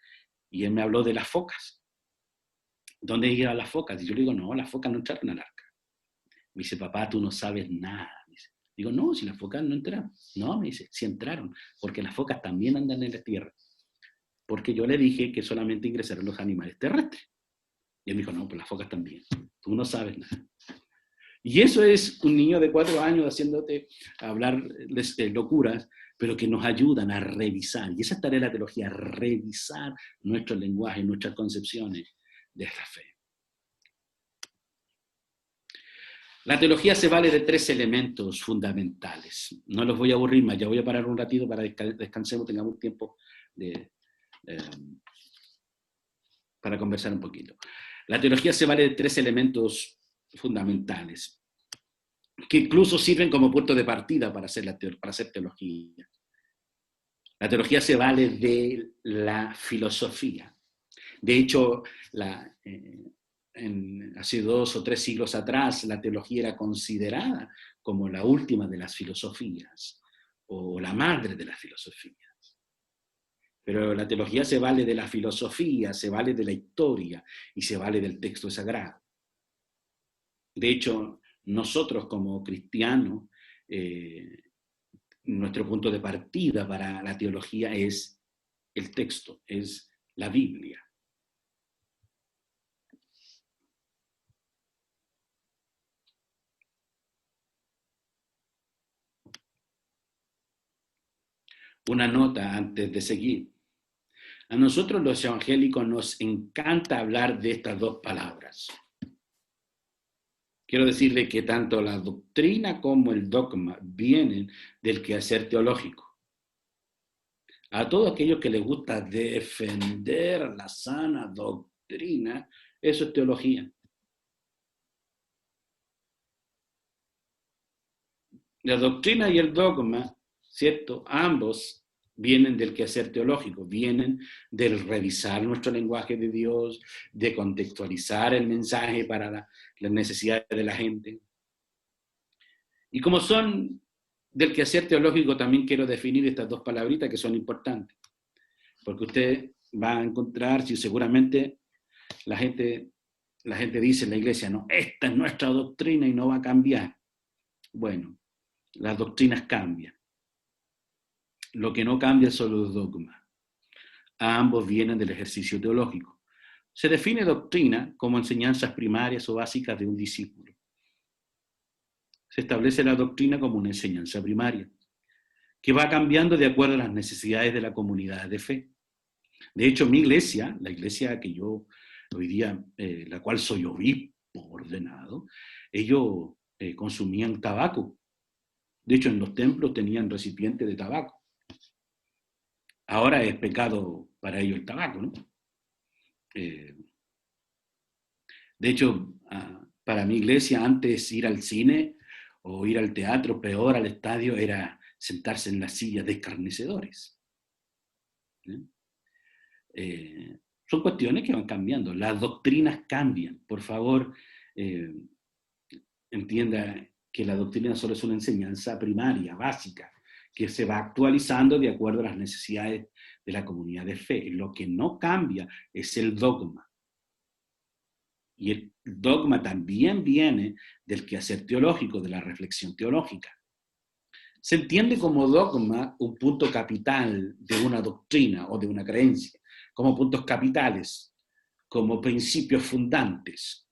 y él me habló de las focas. ¿Dónde iban las focas? Y yo le digo, no, las focas no entraron al arca. Me dice, papá, tú no sabes nada. Digo, no, si las focas no entraron. No, me dice, sí entraron, porque las focas también andan en la tierra. Porque yo le dije que solamente ingresaron los animales terrestres. Y él me dijo, no, pues las focas también. Tú no sabes nada. Y eso es un niño de 4 años haciéndote hablar locuras, pero que nos ayudan a revisar. Y esa es tarea de la teología, revisar nuestro lenguaje, nuestras concepciones de esta fe. La teología se vale de 3 elementos fundamentales. No los voy a aburrir más, ya voy a parar un ratito para descansemos, tengamos tiempo para conversar un poquito. La teología se vale de 3 elementos fundamentales, que incluso sirven como punto de partida para hacer teología. La teología se vale de la filosofía. De hecho, hace 2 o 3 siglos atrás, la teología era considerada como la última de las filosofías, o la madre de las filosofías. Pero la teología se vale de la filosofía, se vale de la historia y se vale del texto sagrado. De hecho, nosotros como cristianos, nuestro punto de partida para la teología es el texto, es la Biblia. Una nota antes de seguir. A nosotros los evangélicos nos encanta hablar de estas 2 palabras. Quiero decirle que tanto la doctrina como el dogma vienen del quehacer teológico. A todos aquellos que les gusta defender la sana doctrina, eso es teología. La doctrina y el dogma, ¿cierto? Ambos vienen del quehacer teológico, vienen del revisar nuestro lenguaje de Dios, de contextualizar el mensaje para las necesidades de la gente. Y como son del quehacer teológico, también quiero definir estas 2 palabritas que son importantes, porque usted va a encontrar, si seguramente la gente dice en la iglesia, no, esta es nuestra doctrina y no va a cambiar. Bueno, las doctrinas cambian. Lo que no cambia son los dogmas. Ambos vienen del ejercicio teológico. Se define doctrina como enseñanzas primarias o básicas de un discípulo. Se establece la doctrina como una enseñanza primaria, que va cambiando de acuerdo a las necesidades de la comunidad de fe. De hecho, mi iglesia, la iglesia que yo hoy día, la cual soy obispo ordenado, ellos consumían tabaco. De hecho, en los templos tenían recipientes de tabaco. Ahora es pecado para ellos el tabaco, ¿no? Eh, de hecho, para mi iglesia, antes ir al cine o ir al teatro, peor al estadio, era sentarse en las sillas de escarnecedores. ¿Eh? Son cuestiones que van cambiando, las doctrinas cambian. Por favor, eh, entienda que la doctrina solo es una enseñanza primaria, básica, que se va actualizando de acuerdo a las necesidades de la comunidad de fe. Lo que no cambia es el dogma. Y el dogma también viene del quehacer teológico, de la reflexión teológica. Se entiende como dogma un punto capital de una doctrina o de una creencia, como puntos capitales, como principios fundantes.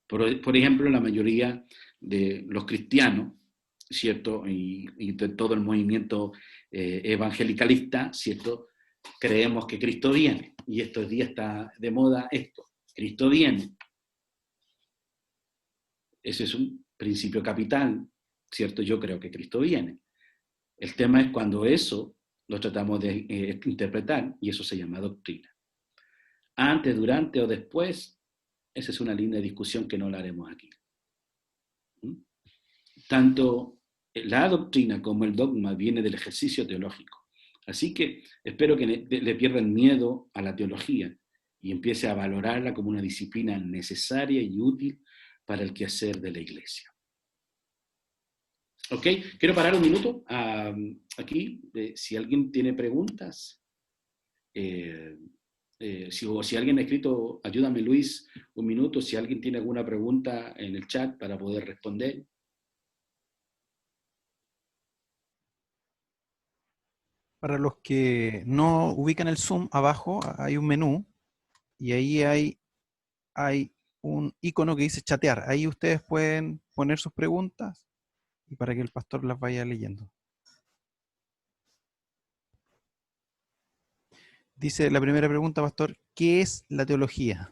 Por ejemplo, la mayoría de los cristianos, ¿cierto? Y de todo el movimiento evangelicalista, ¿cierto? Creemos que Cristo viene. Y estos días está de moda esto. Cristo viene. Ese es un principio capital, ¿cierto? Yo creo que Cristo viene. El tema es cuando eso lo tratamos de interpretar, y eso se llama doctrina. Antes, durante o después, esa es una línea de discusión que no la haremos aquí. Tanto la doctrina como el dogma viene del ejercicio teológico. Así que espero que le pierdan miedo a la teología y empiece a valorarla como una disciplina necesaria y útil para el quehacer de la iglesia. ¿Ok? Quiero parar un minuto aquí. Si alguien tiene preguntas, si alguien ha escrito, ayúdame Luis, un minuto, si alguien tiene alguna pregunta en el chat para poder responder. Para los que no ubican el Zoom, abajo hay un menú y ahí hay un icono que dice chatear. Ahí ustedes pueden poner sus preguntas y para que el pastor las vaya leyendo. Dice la primera pregunta, pastor, ¿qué es la teología?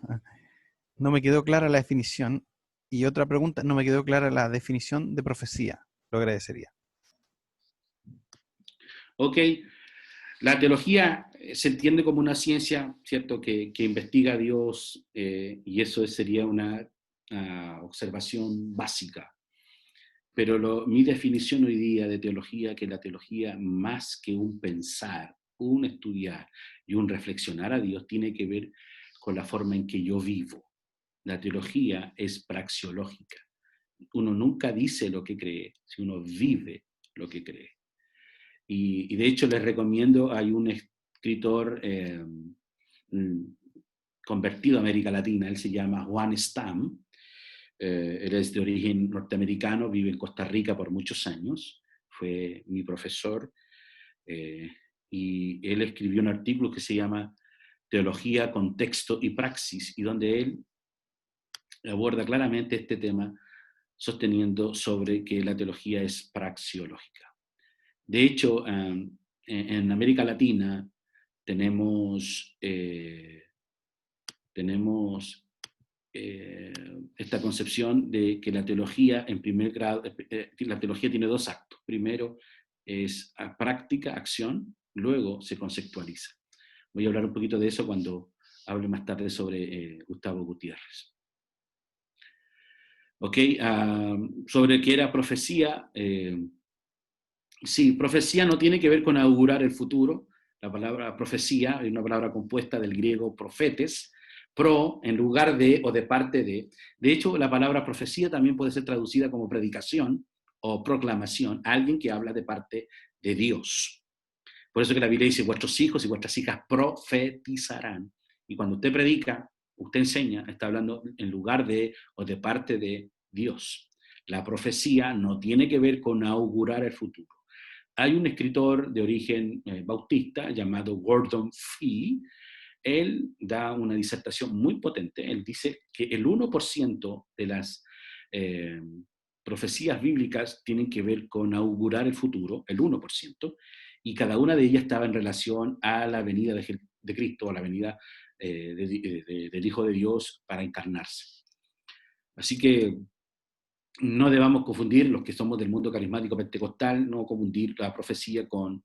No me quedó clara la definición. Y otra pregunta, no me quedó clara la definición de profecía. Lo agradecería. Ok, la teología se entiende como una ciencia, ¿cierto?, que investiga a Dios, y eso sería una observación básica. Pero mi definición hoy día de teología, que la teología más que un pensar, un estudiar y un reflexionar a Dios, tiene que ver con la forma en que yo vivo. La teología es praxeológica. Uno nunca dice lo que cree, si uno vive lo que cree. Y de hecho les recomiendo, hay un escritor convertido a América Latina, él se llama Juan Stam, él es de origen norteamericano, vive en Costa Rica por muchos años, fue mi profesor, y él escribió un artículo que se llama Teología, Contexto y Praxis, y donde él aborda claramente este tema, sosteniendo sobre que la teología es praxeológica. De hecho, en América Latina tenemos esta concepción de que la teología, en primer grado, la teología tiene dos actos. Primero es práctica, acción, luego se conceptualiza. Voy a hablar un poquito de eso cuando hable más tarde sobre Gustavo Gutiérrez. Ok, sobre qué era profecía. Sí, profecía no tiene que ver con augurar el futuro. La palabra profecía es una palabra compuesta del griego profetes, pro en lugar de o de parte de. De hecho, la palabra profecía también puede ser traducida como predicación o proclamación, alguien que habla de parte de Dios. Por eso que la Biblia dice, vuestros hijos y vuestras hijas profetizarán. Y cuando usted predica, usted enseña, está hablando en lugar de o de parte de Dios. La profecía no tiene que ver con augurar el futuro. Hay un escritor de origen bautista llamado Gordon Fee. Él da una disertación muy potente. Él dice que el 1% de las profecías bíblicas tienen que ver con augurar el futuro, el 1%, y cada una de ellas estaba en relación a la venida de Cristo, a la venida del Hijo de Dios para encarnarse. Así que no debamos confundir, los que somos del mundo carismático pentecostal, no confundir la profecía con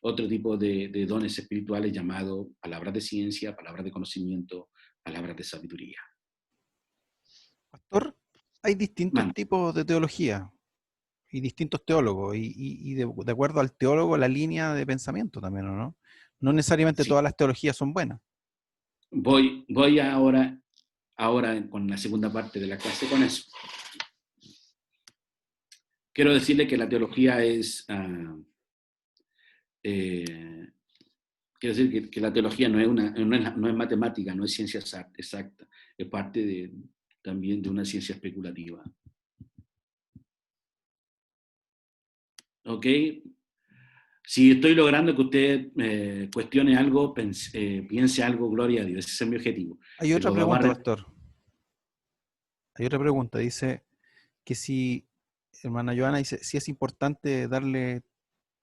otro tipo de dones espirituales llamados palabras de ciencia, palabras de conocimiento, palabras de sabiduría. Pastor, hay distintos Man, tipos de teología y distintos teólogos, y de acuerdo al teólogo, la línea de pensamiento también, ¿o no? No necesariamente sí, todas las teologías son buenas. voy ahora con la segunda parte de la clase con eso. Quiero decirle que la teología es, quiero decir que la teología no es matemática, no es ciencia exacta, es parte también de una ciencia especulativa. ¿Ok? Si estoy logrando que usted cuestione algo, piense algo, gloria a Dios, ese es mi objetivo. Hay otra Pero vamos a pregunta, pastor. Hay otra pregunta. Dice que si, hermana Joana, dice, si es importante darle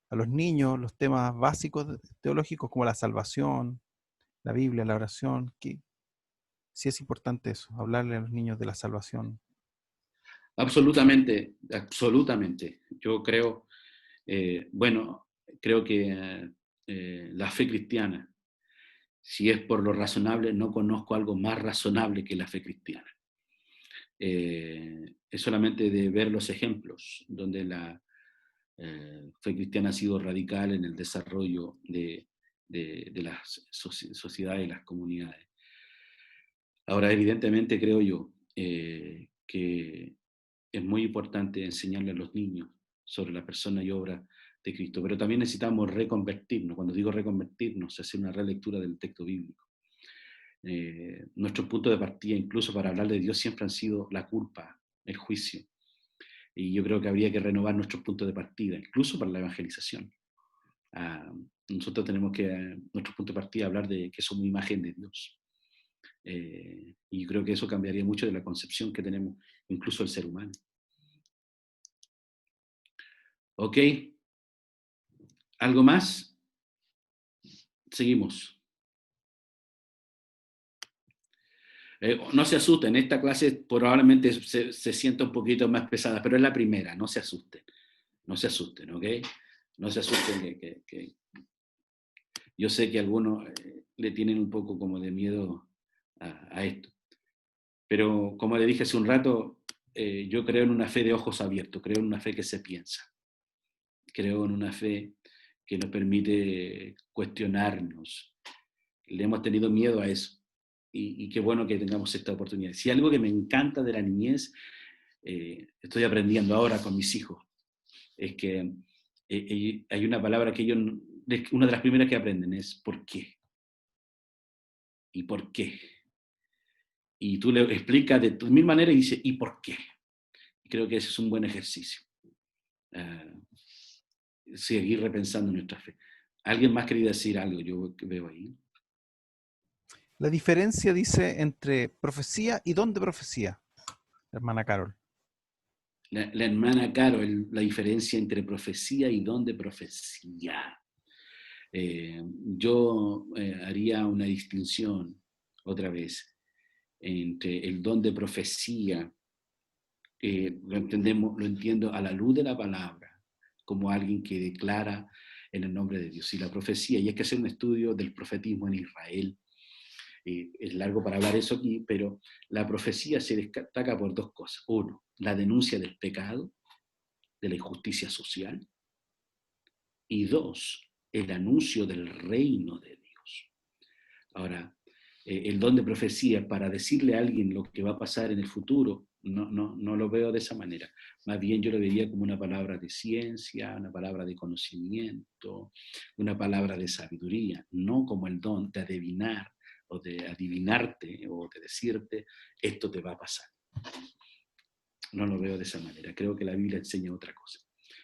a los niños los temas básicos teológicos como la salvación, la Biblia, la oración, que si es importante eso, hablarle a los niños de la salvación. absolutamente, absolutamente. Yo creo, bueno, creo que la fe cristiana, si es por lo razonable, no conozco algo más razonable que la fe cristiana. Es solamente de ver los ejemplos donde la fe cristiana ha sido radical en el desarrollo de las sociedades y las comunidades. Ahora, evidentemente, creo yo que es muy importante enseñarle a los niños sobre la persona y obra de Cristo, pero también necesitamos reconvertirnos. Cuando digo reconvertirnos, hacer una relectura del texto bíblico. Nuestros puntos de partida, incluso para hablar de Dios, siempre han sido la culpa, el juicio. Y yo creo que habría que renovar nuestros puntos de partida, incluso para la evangelización. Nosotros tenemos que, nuestro punto de partida, hablar de que somos imagen de Dios. Y creo que eso cambiaría mucho de la concepción que tenemos incluso del ser humano. ¿Ok? ¿Algo más? Seguimos. No se asusten, esta clase probablemente se sienta un poquito más pesada, pero es la primera, no se asusten. No se asusten, ¿ok? No se asusten que yo sé que algunos le tienen un poco como de miedo a esto. Pero como le dije hace un rato, yo creo en una fe de ojos abiertos, creo en una fe que se piensa, creo en una fe que nos permite cuestionarnos. Le hemos tenido miedo a eso y qué bueno que tengamos esta oportunidad. Si algo que me encanta de la niñez, estoy aprendiendo ahora con mis hijos, es que hay una palabra que ellos, una de las primeras que aprenden es ¿por qué? ¿Y por qué? Y tú le explicas de tu misma manera y dices ¿y por qué? Y creo que ese es un buen ejercicio. Seguir repensando nuestra fe. ¿Alguien más quería decir algo? Yo veo ahí. La diferencia, dice, entre profecía y don de profecía, hermana Carol. La hermana Carol, la diferencia entre profecía y don de profecía. Yo haría una distinción, otra vez, entre el don de profecía, lo entiendo a la luz de la palabra, como alguien que declara en el nombre de Dios. Y la profecía, y hay que hacer un estudio del profetismo en Israel. Es largo para hablar eso aquí, pero la profecía se destaca por dos cosas. Uno, la denuncia del pecado, de la injusticia social. Y dos, el anuncio del reino de Dios. Ahora, el don de profecía para decirle a alguien lo que va a pasar en el futuro, no lo veo de esa manera. Más bien yo lo vería como una palabra de ciencia, una palabra de conocimiento, una palabra de sabiduría, no como el don de adivinar o de adivinarte o de decirte esto te va a pasar. No lo veo de esa manera. Creo que la Biblia enseña otra cosa.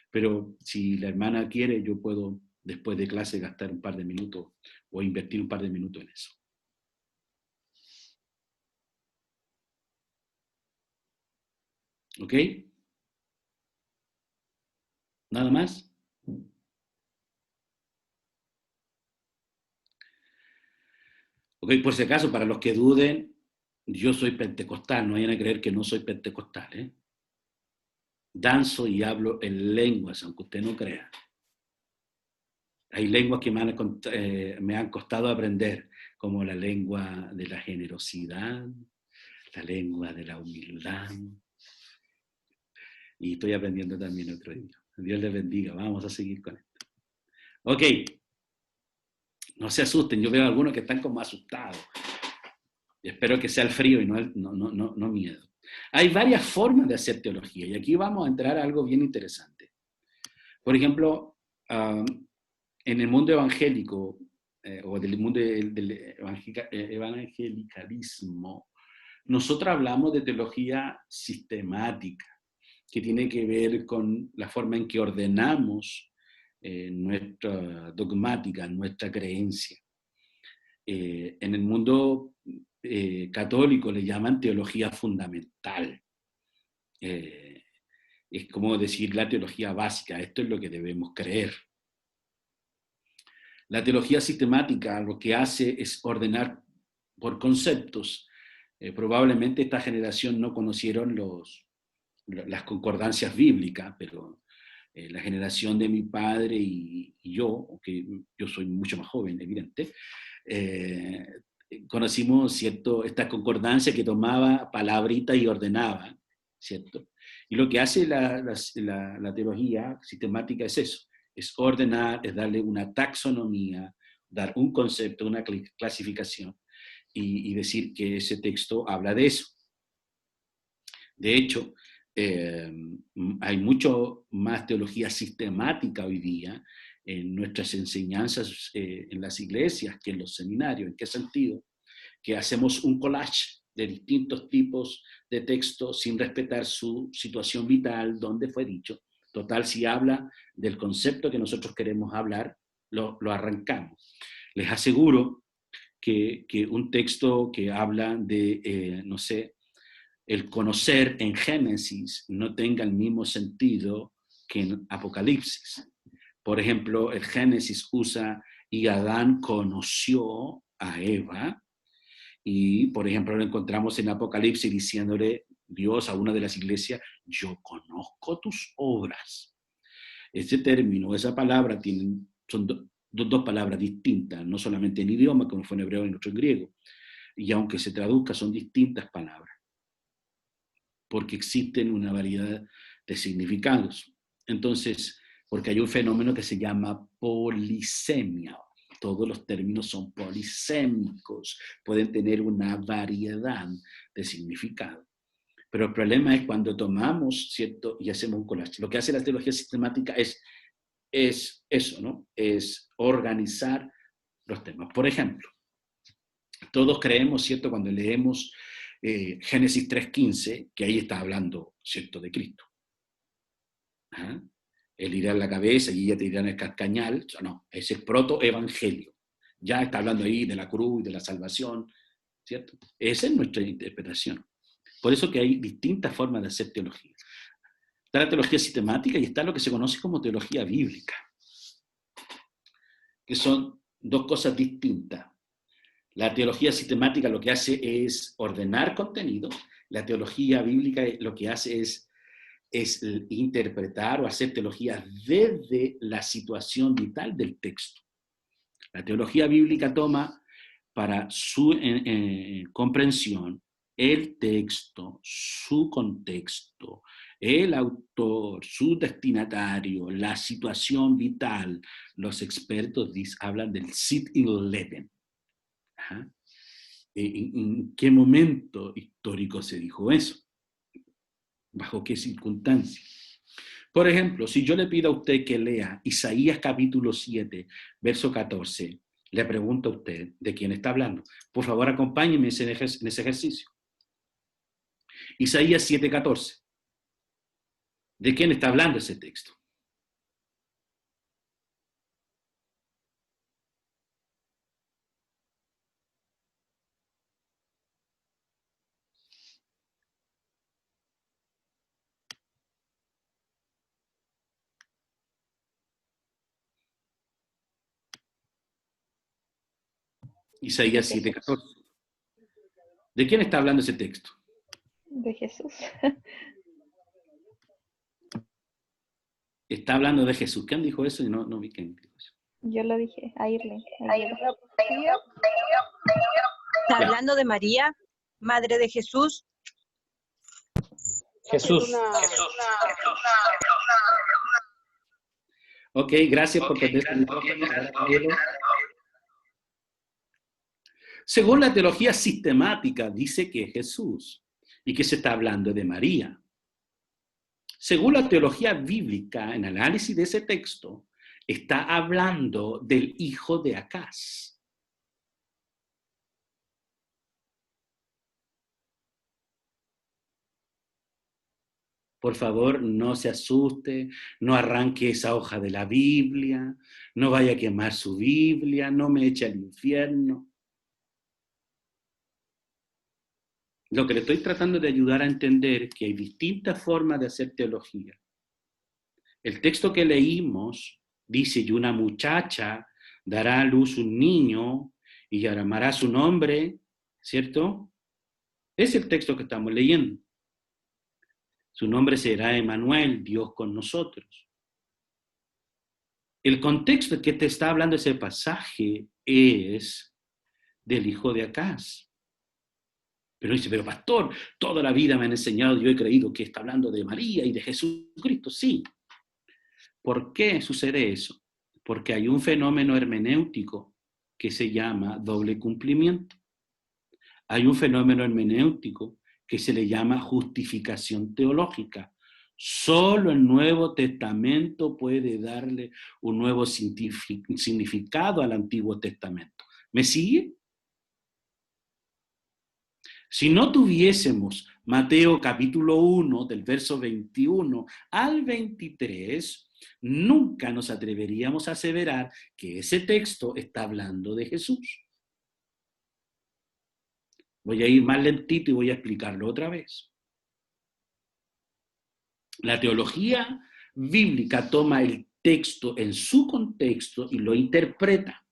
Pero si la hermana quiere, yo puedo después de clase gastar un par de minutos o invertir un par de minutos en eso. ¿Ok? ¿Nada más? Ok, por si acaso, para los que duden, yo soy pentecostal, no vayan a creer que no soy pentecostal, ¿eh? danzo y hablo en lenguas, aunque usted no crea. Hay lenguas que me han costado aprender, como la lengua de la generosidad, la lengua de la humildad, y estoy aprendiendo también otro idioma. Dios les bendiga, vamos a seguir con esto. Ok, no se asusten, yo veo a algunos que están como asustados. Espero que sea el frío y no miedo. Hay varias formas de hacer teología, y aquí vamos a entrar a algo bien interesante. Por ejemplo, en el mundo evangélico, o del mundo del evangelicalismo, nosotros hablamos de teología sistemática, que tiene que ver con la forma en que ordenamos nuestra dogmática, nuestra creencia. En el mundo católico le llaman teología fundamental. Es como decir la teología básica, esto es lo que debemos creer. La teología sistemática lo que hace es ordenar por conceptos. Probablemente esta generación no conocieron las concordancias bíblicas, pero la generación de mi padre y yo, aunque yo soy mucho más joven, evidente, conocimos, ¿cierto?, esta concordancia que tomaba palabritas y ordenaba, ¿cierto? Y lo que hace la teología sistemática es eso, es ordenar, es darle una taxonomía, dar un concepto, una clasificación, y decir que ese texto habla de eso. De hecho, hay mucho más teología sistemática hoy día en nuestras enseñanzas en las iglesias que en los seminarios. ¿En qué sentido? Que hacemos un collage de distintos tipos de textos sin respetar su situación vital, dónde fue dicho. Total, si habla del concepto que nosotros queremos hablar, lo arrancamos. Les aseguro que un texto que habla de, no sé, el conocer en Génesis no tenga el mismo sentido que en Apocalipsis. Por ejemplo, el Génesis usa y Adán conoció a Eva, y por ejemplo lo encontramos en Apocalipsis diciéndole Dios a una de las iglesias, yo conozco tus obras. Ese término, esa palabra, son dos palabras distintas, no solamente en idioma, como fue en hebreo y en otro en griego, y aunque se traduzca son distintas palabras, porque existen una variedad de significados. Entonces, porque hay un fenómeno que se llama polisemia. Todos los términos son polisémicos, pueden tener una variedad de significado. Pero el problema es cuando tomamos, ¿cierto?, y hacemos un collage. Lo que hace la teología sistemática es eso, ¿no? Es organizar los temas. Por ejemplo, todos creemos, ¿cierto?, cuando leemos Génesis 3:15, que ahí está hablando, ¿cierto?, de Cristo. ¿Ah? Él irá en la cabeza y ella te irá en el cascañal. No, ese es protoevangelio. Ya está hablando ahí de la cruz y de la salvación, ¿cierto? Esa es nuestra interpretación. Por eso que hay distintas formas de hacer teología. Está la teología sistemática y está lo que se conoce como teología bíblica, que son dos cosas distintas. La teología sistemática lo que hace es ordenar contenido. La teología bíblica lo que hace es interpretar o hacer teología desde la situación vital del texto. La teología bíblica toma para su comprensión el texto, su contexto, el autor, su destinatario, la situación vital. Los expertos hablan del sit in leben. ¿En qué momento histórico se dijo eso? ¿Bajo qué circunstancias? Por ejemplo, si yo le pido a usted que lea Isaías capítulo 7, verso 14, le pregunto a usted de quién está hablando. Por favor, acompáñeme en ese ejercicio. Isaías 7, 14. ¿De quién está hablando ese texto? Isaías 7, 14. ¿De quién está hablando ese texto? De Jesús. Está hablando de Jesús. ¿Quién dijo eso? Y no vi quién dijo eso. Yo lo dije, a Irle. Está Ya. hablando de María, madre de Jesús. Jesús. Ok, gracias por prender el micrófono. Ahora, Pablo. Según la teología sistemática, dice que es Jesús y que se está hablando de María. Según la teología bíblica, en análisis de ese texto, está hablando del hijo de Acaz. Por favor, no se asuste, no arranque esa hoja de la Biblia, no vaya a quemar su Biblia, no me eche al infierno. Lo que le estoy tratando de ayudar a entender es que hay distintas formas de hacer teología. El texto que leímos dice, y una muchacha dará a luz un niño y llamará su nombre, ¿cierto? Es el texto que estamos leyendo. Su nombre será Emmanuel, Dios con nosotros. El contexto que te está hablando ese pasaje es del hijo de Acaz. Pero dice, pero pastor, toda la vida me han enseñado, yo he creído que está hablando de María y de Jesucristo. Sí. ¿Por qué sucede eso? Porque hay un fenómeno hermenéutico que se llama doble cumplimiento. Hay un fenómeno hermenéutico que se le llama justificación teológica. Solo el Nuevo Testamento puede darle un nuevo significado al Antiguo Testamento. ¿Me sigue? Si no tuviésemos Mateo capítulo 1, del verso 21 al 23, nunca nos atreveríamos a aseverar que ese texto está hablando de Jesús. Voy a ir más lentito y voy a explicarlo otra vez. La teología bíblica toma el texto en su contexto y lo interpreta,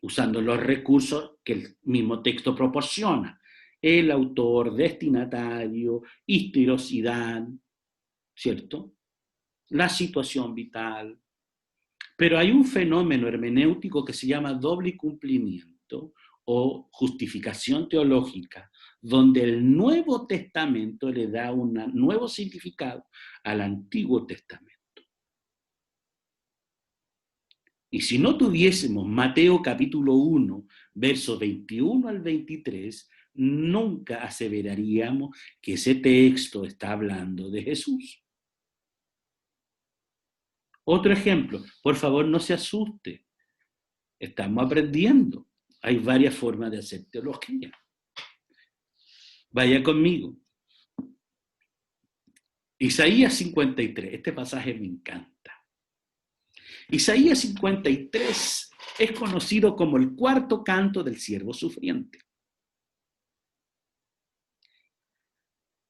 usando los recursos que el mismo texto proporciona. El autor, destinatario, historicidad, ¿cierto? La situación vital. Pero hay un fenómeno hermenéutico que se llama doble cumplimiento o justificación teológica, donde el Nuevo Testamento le da un nuevo significado al Antiguo Testamento. Y si no tuviésemos Mateo capítulo 1, versos 21 al 23, nunca aseveraríamos que ese texto está hablando de Jesús. Otro ejemplo, por favor no se asuste, estamos aprendiendo. Hay varias formas de hacer teología. Vaya conmigo. Isaías 53, este pasaje me encanta. Isaías 53 es conocido como el cuarto canto del siervo sufriente.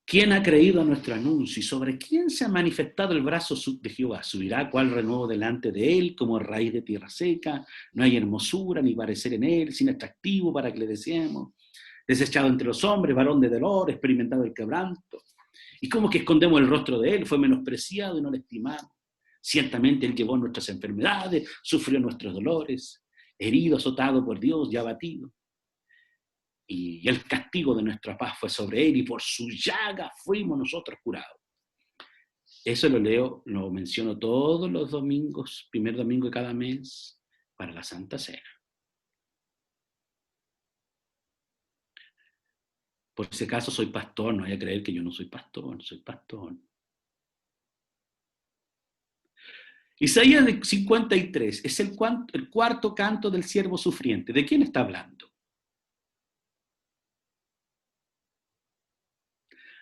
¿Quién ha creído a nuestro anuncio y sobre quién se ha manifestado el brazo de Jehová? Subirá cual renuevo delante de él, como raíz de tierra seca. No hay hermosura ni parecer en él, sin atractivo para que le deseemos. Desechado entre los hombres, varón de dolor, experimentado el quebranto. Y como que escondemos el rostro de él, fue menospreciado y no lo estimamos. Ciertamente él llevó nuestras enfermedades, sufrió nuestros dolores, herido, azotado por Dios y abatido. Y el castigo de nuestra paz fue sobre él, y por su llaga fuimos nosotros curados. Eso lo leo, lo menciono todos los domingos, primer domingo de cada mes, para la Santa Cena. Por ese caso soy pastor, no vaya a creer que yo no soy pastor, soy pastor. Isaías 53 es el cuarto canto del siervo sufriente. ¿De quién está hablando?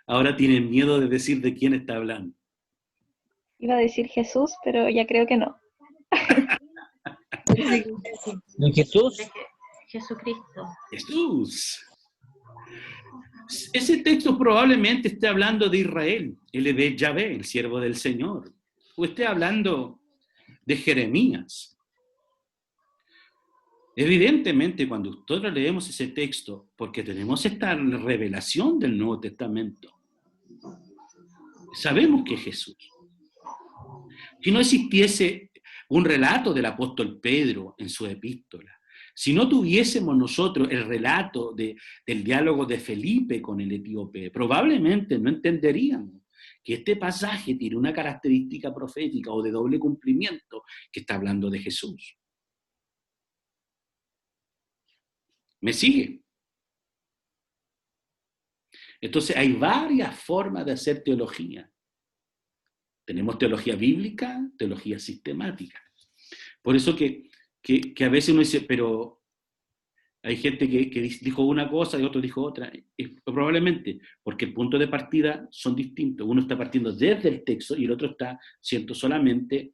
Ahora tienen miedo de decir de quién está hablando. Iba a decir Jesús, pero ya creo que no. ¿De Jesús? Jesucristo. Jesús. Ese texto probablemente esté hablando de Israel, el de Yahvé, el siervo del Señor. O esté hablando de Jeremías. Evidentemente, cuando nosotros leemos ese texto, porque tenemos esta revelación del Nuevo Testamento, Sabemos que es Jesús. Si no existiese un relato del apóstol Pedro en su epístola, si no tuviésemos nosotros el relato del diálogo de Felipe con el etíope, probablemente no entenderíamos que este pasaje tiene una característica profética o de doble cumplimiento que está hablando de Jesús. ¿Me sigue? Entonces hay varias formas de hacer teología. Tenemos teología bíblica, teología sistemática. Por eso que a veces uno dice, pero hay gente que dijo una cosa y otro dijo otra. Probablemente porque el punto de partida son distintos. Uno está partiendo desde el texto y el otro está siendo solamente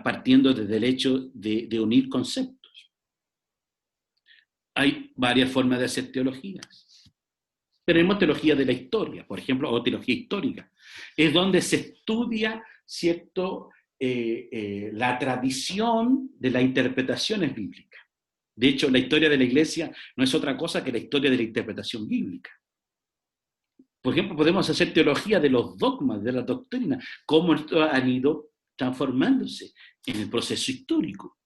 partiendo desde el hecho de unir conceptos. Hay varias formas de hacer teologías. Tenemos teología de la historia, por ejemplo, o teología histórica. Es donde se estudia, ¿cierto?, la tradición de las interpretaciones bíblicas. De hecho, la historia de la Iglesia no es otra cosa que la historia de la interpretación bíblica. Por ejemplo, podemos hacer teología de los dogmas, de la doctrina, cómo han ido transformándose en el proceso histórico.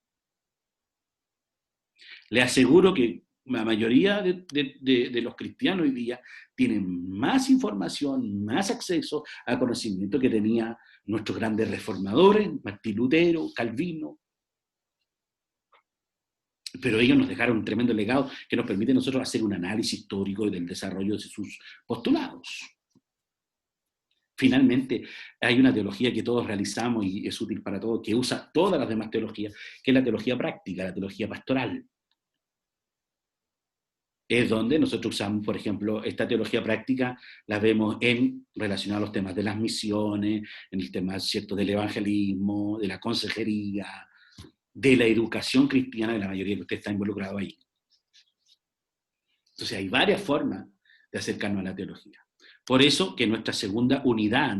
Le aseguro que la mayoría de los cristianos hoy día tienen más información, más acceso al conocimiento que tenían nuestros grandes reformadores, Martín Lutero, Calvino. Pero ellos nos dejaron un tremendo legado que nos permite a nosotros hacer un análisis histórico del desarrollo de sus postulados. Finalmente, hay una teología que todos realizamos y es útil para todos, que usa todas las demás teologías, que es la teología práctica, la teología pastoral. Es donde nosotros usamos, por ejemplo, esta teología práctica, la vemos relacionada a los temas de las misiones, en el tema, ¿cierto?, del evangelismo, de la consejería, de la educación cristiana, de la mayoría que usted está involucrado ahí. Entonces hay varias formas de acercarnos a la teología. Por eso que nuestra segunda unidad,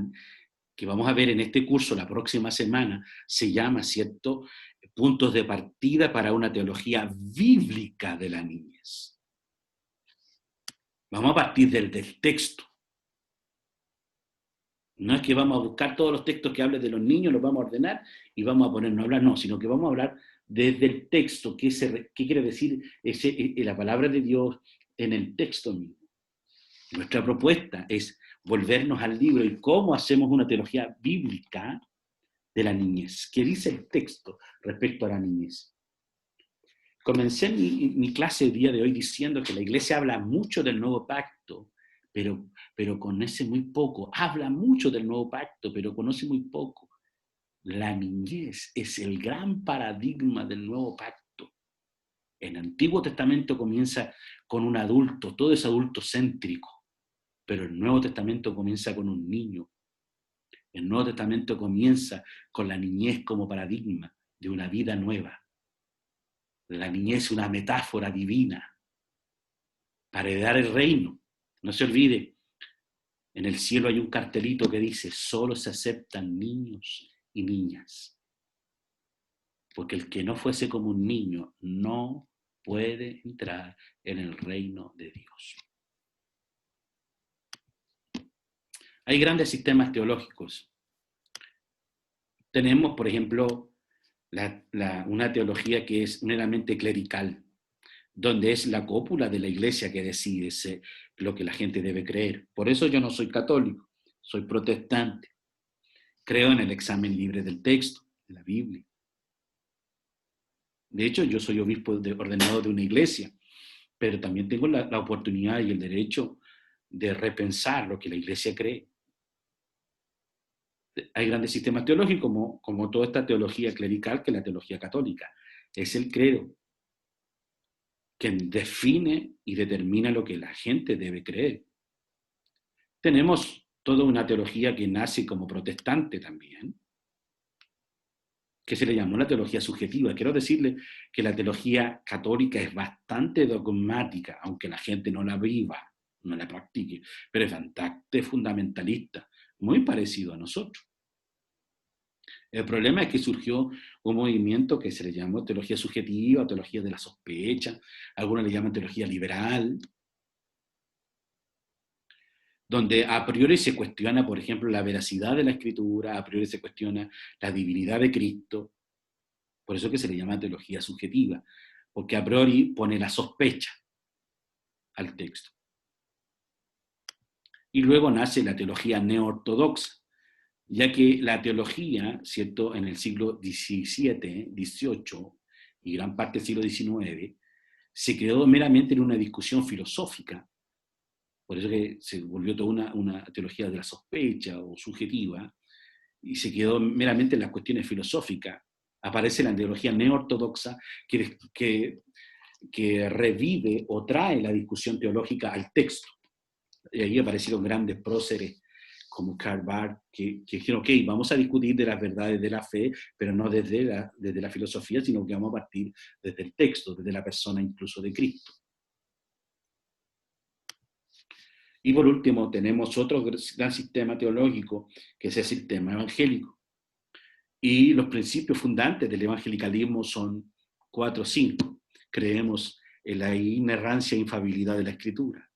que vamos a ver en este curso la próxima semana, se llama, ¿cierto?, puntos de partida para una teología bíblica de la niñez. Vamos a partir del texto. No es que vamos a buscar todos los textos que hablen de los niños, los vamos a ordenar y vamos a ponernos a hablar, no, sino que vamos a hablar desde el texto, qué quiere decir la palabra de Dios en el texto mismo. Nuestra propuesta es volvernos al libro y cómo hacemos una teología bíblica de la niñez. ¿Qué dice el texto respecto a la niñez? Comencé mi clase el día de hoy diciendo que la Iglesia habla mucho del nuevo pacto, pero conoce muy poco. Habla mucho del nuevo pacto, pero conoce muy poco. La niñez es el gran paradigma del nuevo pacto. El Antiguo Testamento comienza con un adulto, todo es adultocéntrico, pero el Nuevo Testamento comienza con un niño. El Nuevo Testamento comienza con la niñez como paradigma de una vida nueva. La niñez es una metáfora divina para heredar el reino. No se olvide, en el cielo hay un cartelito que dice, solo se aceptan niños y niñas. Porque el que no fuese como un niño no puede entrar en el reino de Dios. Hay grandes sistemas teológicos. Tenemos, por ejemplo, una teología que es meramente clerical, donde es la cúpula de la iglesia que decide lo que la gente debe creer. Por eso yo no soy católico, soy protestante. Creo en el examen libre del texto, de la Biblia. De hecho, yo soy obispo ordenado de una iglesia, pero también tengo la oportunidad y el derecho de repensar lo que la iglesia cree. Hay grandes sistemas teológicos como toda esta teología clerical, que es la teología católica. Es el credo que define y determina lo que la gente debe creer. Tenemos toda una teología que nace como protestante también, que se le llamó la teología subjetiva. Quiero decirle que la teología católica es bastante dogmática, aunque la gente no la viva, no la practique, pero es bastante fundamentalista, muy parecido a nosotros. El problema es que surgió un movimiento que se le llamó teología subjetiva, teología de la sospecha, algunos le llaman teología liberal. donde a priori se cuestiona, por ejemplo, la veracidad de la Escritura, a priori se cuestiona la divinidad de Cristo, por eso que se le llama teología subjetiva, porque a priori pone la sospecha al texto. Y luego nace la teología neoortodoxa, ya que la teología, ¿cierto?, en el siglo XVII, XVIII y gran parte del siglo XIX, se quedó meramente en una discusión filosófica, por eso que se volvió toda una teología de la sospecha o subjetiva, y se quedó meramente en las cuestiones filosóficas. Aparece la teología neoortodoxa que revive o trae la discusión teológica al texto. Y ahí aparecieron grandes próceres como Karl Barth, que dijeron, ok, vamos a discutir de las verdades de la fe, pero no desde la filosofía, sino que vamos a partir desde el texto, desde la persona incluso de Cristo. Y por último, tenemos otro gran sistema teológico, que es el sistema evangélico. Y los principios fundantes del evangelicalismo son 4 o 5. Creemos en la inerrancia e infalibilidad de la Escritura.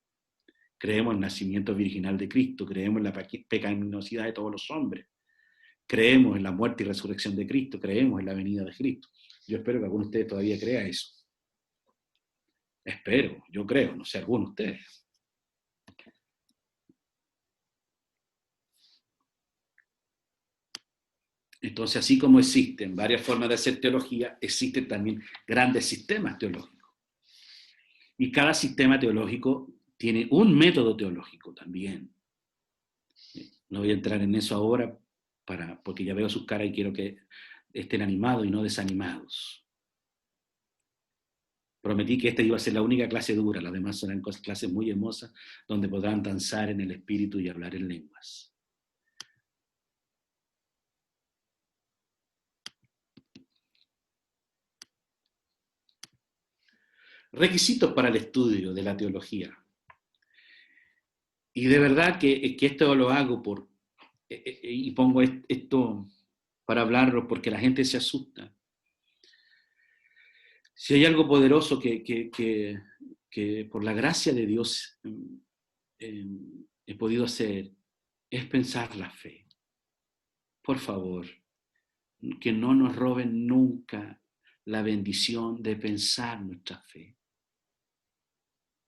Creemos en el nacimiento virginal de Cristo. Creemos en la pecaminosidad de todos los hombres. Creemos en la muerte y resurrección de Cristo. Creemos en la venida de Cristo. Yo espero que alguno de ustedes todavía crea eso. Espero, yo creo, no sé, alguno de ustedes. Entonces, así como existen varias formas de hacer teología, existen también grandes sistemas teológicos. Y cada sistema teológico tiene un método teológico también. No voy a entrar en eso ahora, porque ya veo sus caras y quiero que estén animados y no desanimados. Prometí que esta iba a ser la única clase dura, las demás serán clases muy hermosas, donde podrán danzar en el espíritu y hablar en lenguas. Requisitos para el estudio de la teología. Y de verdad que esto lo hago y pongo esto para hablarlo porque la gente se asusta. Si hay algo poderoso que por la gracia de Dios he podido hacer, es pensar la fe. Por favor, que no nos roben nunca la bendición de pensar nuestra fe,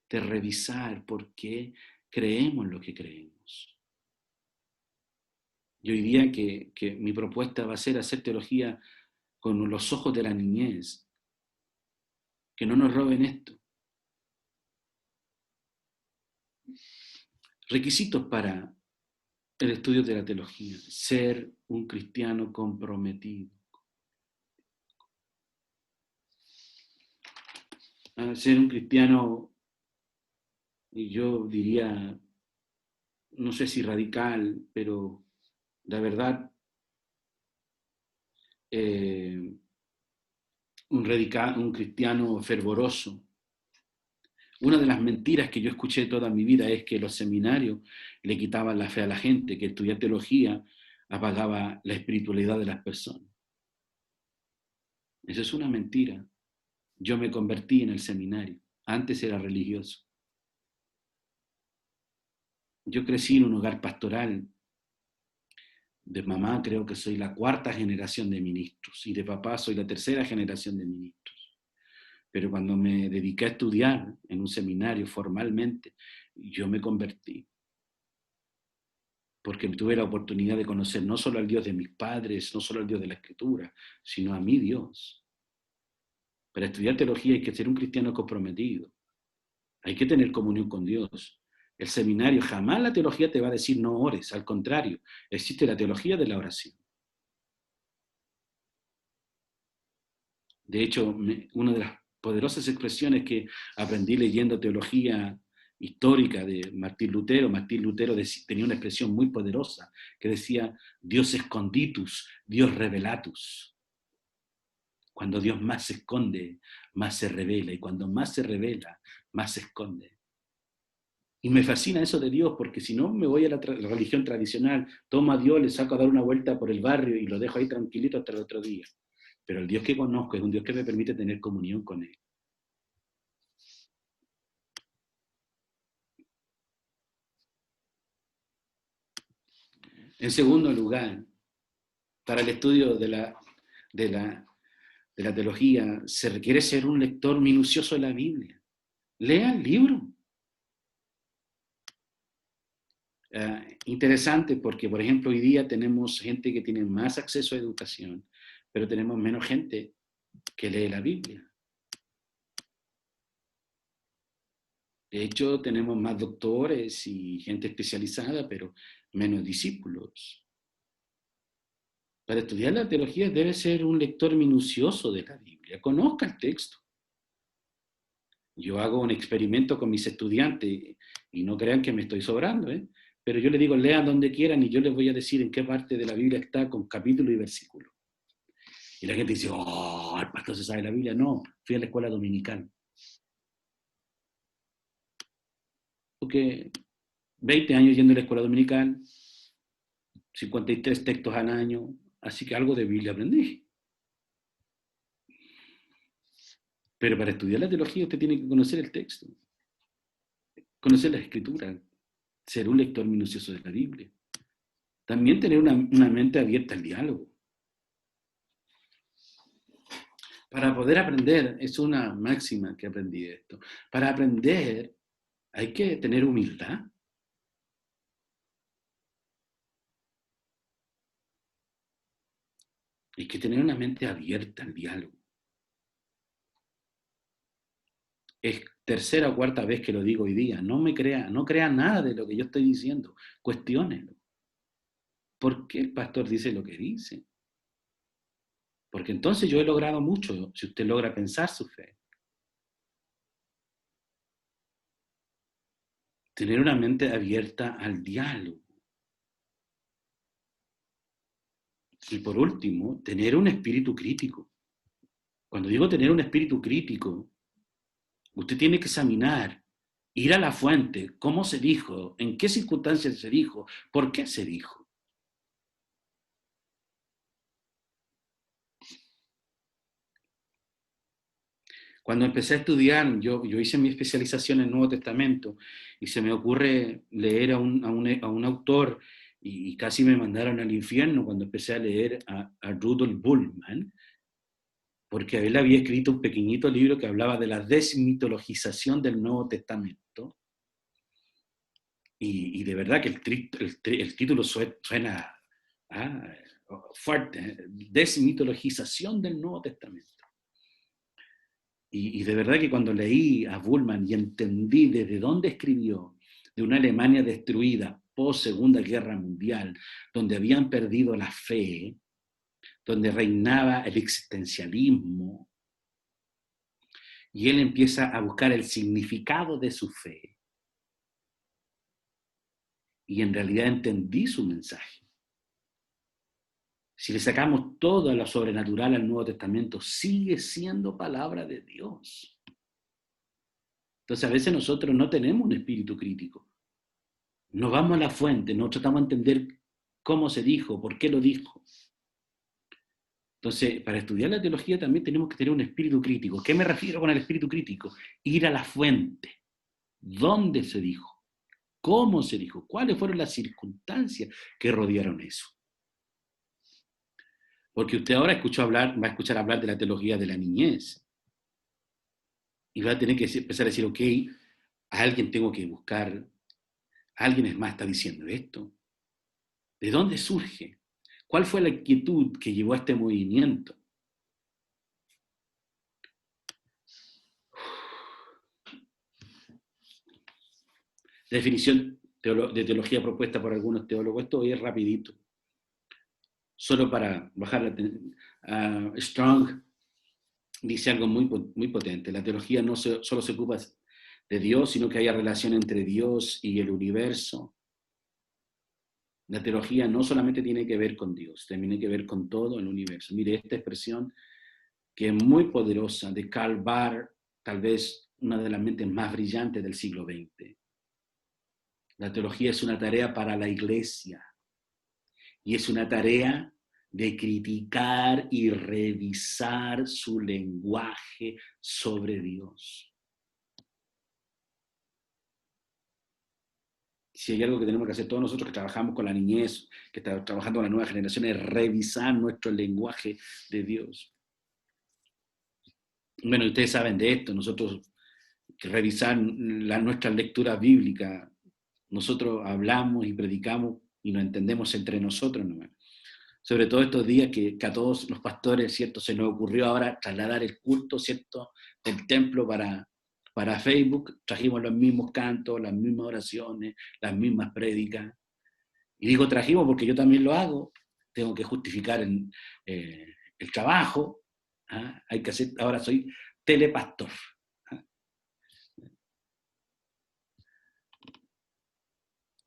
de revisar por qué creemos lo que creemos. Y hoy día que mi propuesta va a ser hacer teología con los ojos de la niñez, que no nos roben esto. Requisitos para el estudio de la teología: ser un cristiano comprometido. Ser un cristiano, y yo diría, no sé si radical, pero la verdad, un cristiano fervoroso. Una de las mentiras que yo escuché toda mi vida es que los seminarios le quitaban la fe a la gente, que estudiar teología apagaba la espiritualidad de las personas. Eso es una mentira. Yo me convertí en el seminario. Antes era religioso. Yo crecí en un hogar pastoral. De mamá creo que soy la 4ª generación de ministros y de papá soy la 3ª generación de ministros. Pero cuando me dediqué a estudiar en un seminario formalmente, yo me convertí. Porque tuve la oportunidad de conocer no solo al Dios de mis padres, no solo al Dios de la Escritura, sino a mi Dios. Para estudiar teología hay que ser un cristiano comprometido. Hay que tener comunión con Dios. El seminario, jamás la teología te va a decir no ores, al contrario, existe la teología de la oración. De hecho, una de las poderosas expresiones que aprendí leyendo teología histórica de Martín Lutero tenía una expresión muy poderosa que decía: Dios esconditus, Dios revelatus. Cuando Dios más se esconde, más se revela, y cuando más se revela, más se esconde. Y me fascina eso de Dios, porque si no me voy a la religión tradicional, tomo a Dios, le saco a dar una vuelta por el barrio y lo dejo ahí tranquilito hasta el otro día. Pero el Dios que conozco es un Dios que me permite tener comunión con Él. En segundo lugar, para el estudio de la teología se requiere ser un lector minucioso de la Biblia. Lea el libro. Interesante porque, por ejemplo, hoy día tenemos gente que tiene más acceso a educación, pero tenemos menos gente que lee la Biblia. De hecho, tenemos más doctores y gente especializada, pero menos discípulos. Para estudiar la teología debe ser un lector minucioso de la Biblia. Conozca el texto. Yo hago un experimento con mis estudiantes y no crean que me estoy sobrando, pero yo les digo, lean donde quieran y yo les voy a decir en qué parte de la Biblia está con capítulo y versículo. Y la gente dice, oh, el pastor se sabe la Biblia. No, fui a la escuela dominical. Porque 20 años yendo a la escuela dominical, 53 textos al año, así que algo de Biblia aprendí. Pero para estudiar la teología usted tiene que conocer el texto, conocer la escritura, ser un lector minucioso de la Biblia. También tener una mente abierta al diálogo. Para poder aprender, es una máxima que aprendí de esto, para aprender hay que tener humildad. Hay que tener una mente abierta al diálogo. Es tercera o cuarta vez que lo digo hoy día. No crea nada de lo que yo estoy diciendo. Cuestiónelo. ¿Por qué el pastor dice lo que dice? Porque entonces yo he logrado mucho si usted logra pensar su fe. Tener una mente abierta al diálogo. Y por último, tener un espíritu crítico. Cuando digo tener un espíritu crítico, usted tiene que examinar, ir a la fuente, cómo se dijo, en qué circunstancias se dijo, por qué se dijo. Cuando empecé a estudiar, yo hice mi especialización en el Nuevo Testamento y se me ocurre leer a un autor y casi me mandaron al infierno cuando empecé a leer a Rudolf Bultmann, porque él había escrito un pequeñito libro que hablaba de la desmitologización del Nuevo Testamento. Y de verdad que el título suena fuerte, desmitologización del Nuevo Testamento. Y de verdad que cuando leí a Bultmann y entendí desde dónde escribió, de una Alemania destruida post Segunda Guerra Mundial, donde habían perdido la fe, donde reinaba el existencialismo, y él empieza a buscar el significado de su fe. Y en realidad entendí su mensaje. Si le sacamos todo lo sobrenatural al Nuevo Testamento, sigue siendo palabra de Dios. Entonces a veces nosotros no tenemos un espíritu crítico. No vamos a la fuente, no tratamos de entender cómo se dijo, por qué lo dijo. Entonces, para estudiar la teología también tenemos que tener un espíritu crítico. ¿Qué me refiero con el espíritu crítico? Ir a la fuente. ¿Dónde se dijo? ¿Cómo se dijo? ¿Cuáles fueron las circunstancias que rodearon eso? Porque usted ahora va a escuchar hablar de la teología de la niñez. Y va a tener que empezar a decir, ok, a alguien tengo que buscar, alguien más está diciendo esto. ¿De dónde surge? ¿Cuál fue la inquietud que llevó a este movimiento? La definición de teología propuesta por algunos teólogos, esto hoy es rapidito. Solo para bajar Strong dice algo muy, muy potente. La teología no solo se ocupa de Dios, sino que haya relación entre Dios y el universo. La teología no solamente tiene que ver con Dios, también tiene que ver con todo el universo. Mire, esta expresión que es muy poderosa de Karl Barth, tal vez una de las mentes más brillantes del siglo XX. La teología es una tarea para la iglesia y es una tarea de criticar y revisar su lenguaje sobre Dios. si hay algo que tenemos que hacer todos nosotros que trabajamos con la niñez, que estamos trabajando con la nueva generación, es revisar nuestro lenguaje de Dios. Bueno, ustedes saben de esto, nosotros que revisar nuestras lecturas bíblicas, nosotros hablamos y predicamos y nos entendemos entre nosotros nomás. Sobre todo estos días que a todos los pastores, ¿cierto? Se nos ocurrió ahora trasladar el culto, ¿cierto? Del templo para Facebook, trajimos los mismos cantos, las mismas oraciones, las mismas prédicas. Y digo trajimos porque yo también lo hago, tengo que justificar el trabajo, ¿ah? Hay que hacer, ahora soy telepastor. ¿Ah?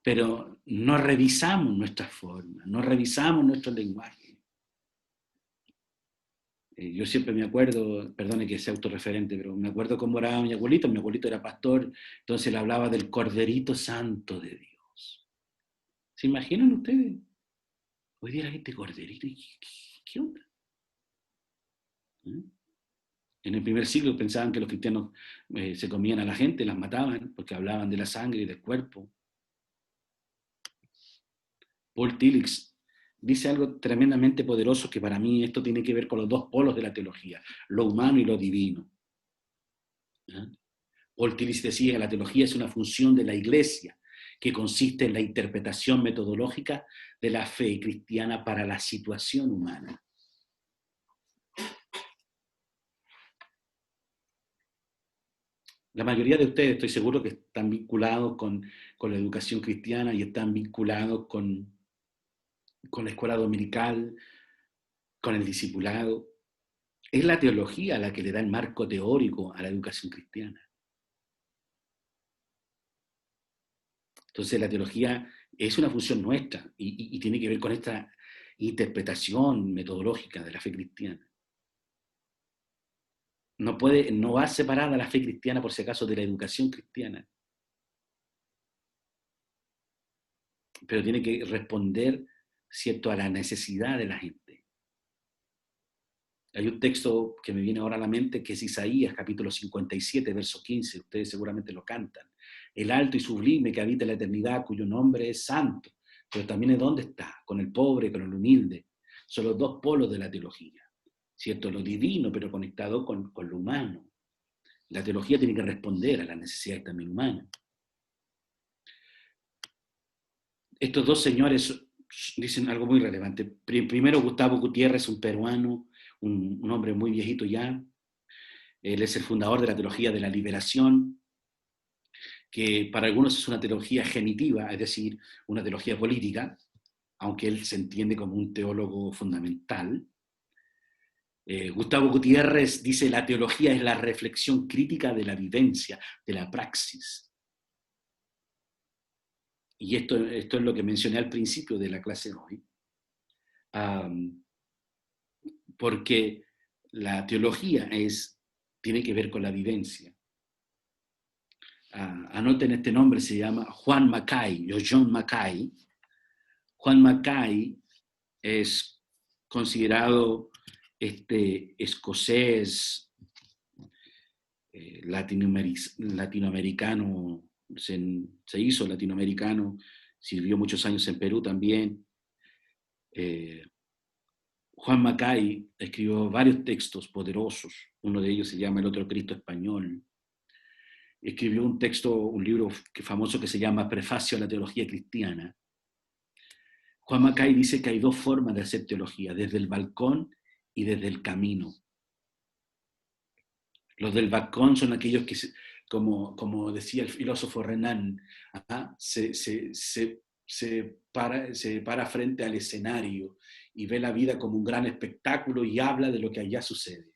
Pero no revisamos nuestras formas, no revisamos nuestro lenguaje. Yo siempre me acuerdo, perdone que sea autorreferente, pero me acuerdo cómo oraba mi abuelito era pastor, entonces él hablaba del Corderito Santo de Dios. ¿Se imaginan ustedes? Hoy día la gente corderito, ¿qué onda? En el primer siglo pensaban que los cristianos se comían a la gente, las mataban, porque hablaban de la sangre y del cuerpo. Paul Tillich dice algo tremendamente poderoso que para mí esto tiene que ver con los dos polos de la teología, lo humano y lo divino. ¿Ah? Paul Tillich decía que la teología es una función de la Iglesia que consiste en la interpretación metodológica de la fe cristiana para la situación humana. La mayoría de ustedes, estoy seguro que están vinculados con la educación cristiana y están vinculados con la escuela dominical, con el discipulado. Es la teología la que le da el marco teórico a la educación cristiana. Entonces la teología es una función nuestra y tiene que ver con esta interpretación metodológica de la fe cristiana. No va separada la fe cristiana, por si acaso, de la educación cristiana. Pero tiene que responder, ¿cierto?, a la necesidad de la gente. Hay un texto que me viene ahora a la mente que es Isaías, capítulo 57, verso 15. Ustedes seguramente lo cantan. El alto y sublime que habita en la eternidad, cuyo nombre es santo. Pero también es dónde está, con el pobre, con el humilde. Son los dos polos de la teología. ¿Cierto? Lo divino, pero conectado con lo humano. La teología tiene que responder a las necesidades también humanas. Estos dos señores dicen algo muy relevante. Primero, Gustavo Gutiérrez, un peruano, un hombre muy viejito ya. Él es el fundador de la teología de la liberación, que para algunos es una teología genitiva, es decir, una teología política, aunque él se entiende como un teólogo fundamental. Gustavo Gutiérrez dice: la teología es la reflexión crítica de la vivencia, de la praxis. Y esto es lo que mencioné al principio de la clase de hoy. Porque la teología tiene que ver con la vivencia. Anoten este nombre, se llama Juan Mackay, o John Mackay. Juan Mackay es considerado escocés, latinoamericano, se hizo latinoamericano, sirvió muchos años en Perú también. Juan Mackay escribió varios textos poderosos, uno de ellos se llama El otro Cristo español. Escribió un libro famoso que se llama Prefacio a la teología cristiana. Juan Mackay dice que hay dos formas de hacer teología, desde el balcón y desde el camino. Los del balcón son aquellos que, como decía el filósofo Renan, se para frente al escenario y ve la vida como un gran espectáculo y habla de lo que allá sucede.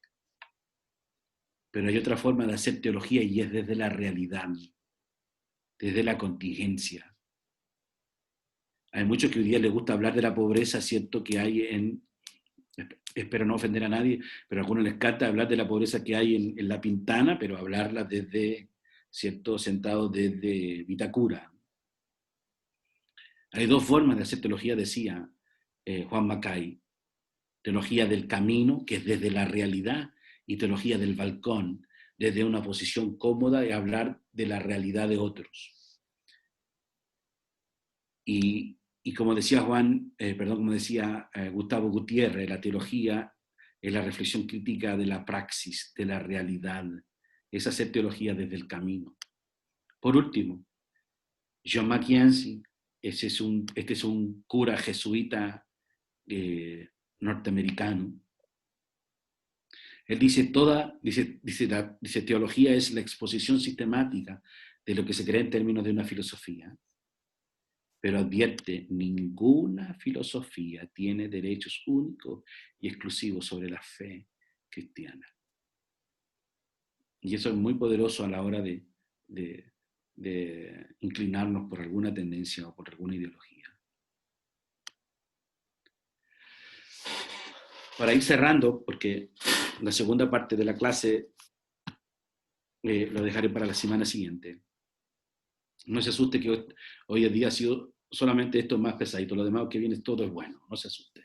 Pero hay otra forma de hacer teología y es desde la realidad, desde la contingencia. Hay muchos que hoy día les gusta hablar de la pobreza, ¿cierto?, que hay espero no ofender a nadie, pero a algunos les encanta hablar de la pobreza que hay en La Pintana, pero hablarla desde, ¿cierto?, sentados desde Vitacura. Hay dos formas de hacer teología, decía Juan Mackay. Teología del camino, que es desde la realidad, y teología del balcón, desde una posición cómoda y hablar de la realidad de otros. Y como decía como decía Gustavo Gutiérrez, la teología es la reflexión crítica de la praxis, de la realidad. Es hacer teología desde el camino. Por último, John Mackenzie, este es un cura jesuita norteamericano. Él dice, teología es la exposición sistemática de lo que se cree en términos de una filosofía, pero advierte, ninguna filosofía tiene derechos únicos y exclusivos sobre la fe cristiana. Y eso es muy poderoso a la hora de inclinarnos por alguna tendencia o por alguna ideología. Para ir cerrando, porque la segunda parte de la clase lo dejaré para la semana siguiente. No se asuste que hoy en día ha sido solamente esto más pesadito, lo demás que viene todo es bueno, no se asuste.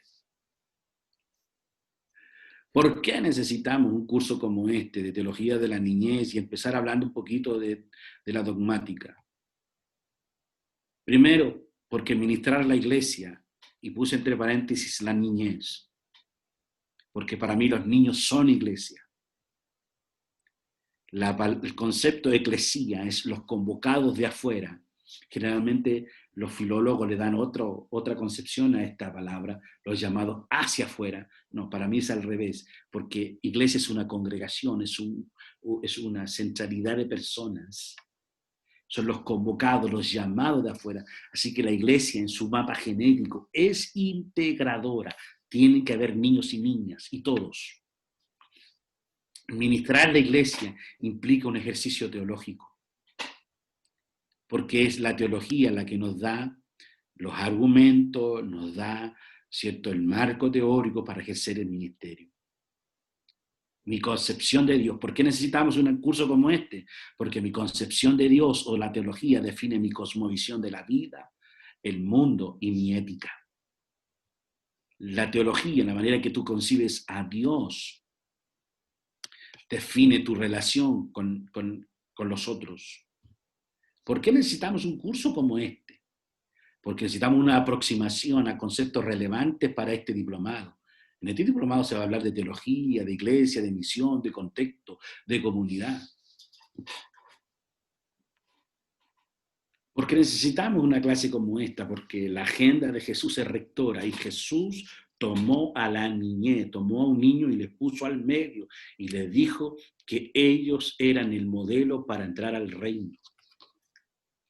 ¿Por qué necesitamos un curso como este de teología de la niñez y empezar hablando un poquito de la dogmática? Primero, porque ministrar la iglesia, y puse entre paréntesis la niñez, porque para mí los niños son iglesia. El concepto de eclesía es los convocados de afuera. Generalmente los filólogos le dan otra concepción a esta palabra, los llamados hacia afuera. No, para mí es al revés, porque iglesia es una congregación, es una centralidad de personas. Son los convocados, los llamados de afuera. Así que la iglesia en su mapa genérico es integradora. Tienen que haber niños y niñas, y todos. Ministrar la iglesia implica un ejercicio teológico, porque es la teología la que nos da los argumentos, nos da, ¿cierto?, el marco teórico para ejercer el ministerio. Mi concepción de Dios. ¿Por qué necesitamos un curso como este? Porque mi concepción de Dios o la teología define mi cosmovisión de la vida, el mundo y mi ética. La teología, la manera que tú concibes a Dios, define tu relación con los otros. ¿Por qué necesitamos un curso como este? Porque necesitamos una aproximación a conceptos relevantes para este diplomado. En este diplomado se va a hablar de teología, de iglesia, de misión, de contexto, de comunidad. Porque necesitamos una clase como esta, porque la agenda de Jesús es rectora y Jesús tomó a la niñez, tomó a un niño y le puso al medio y le dijo que ellos eran el modelo para entrar al reino.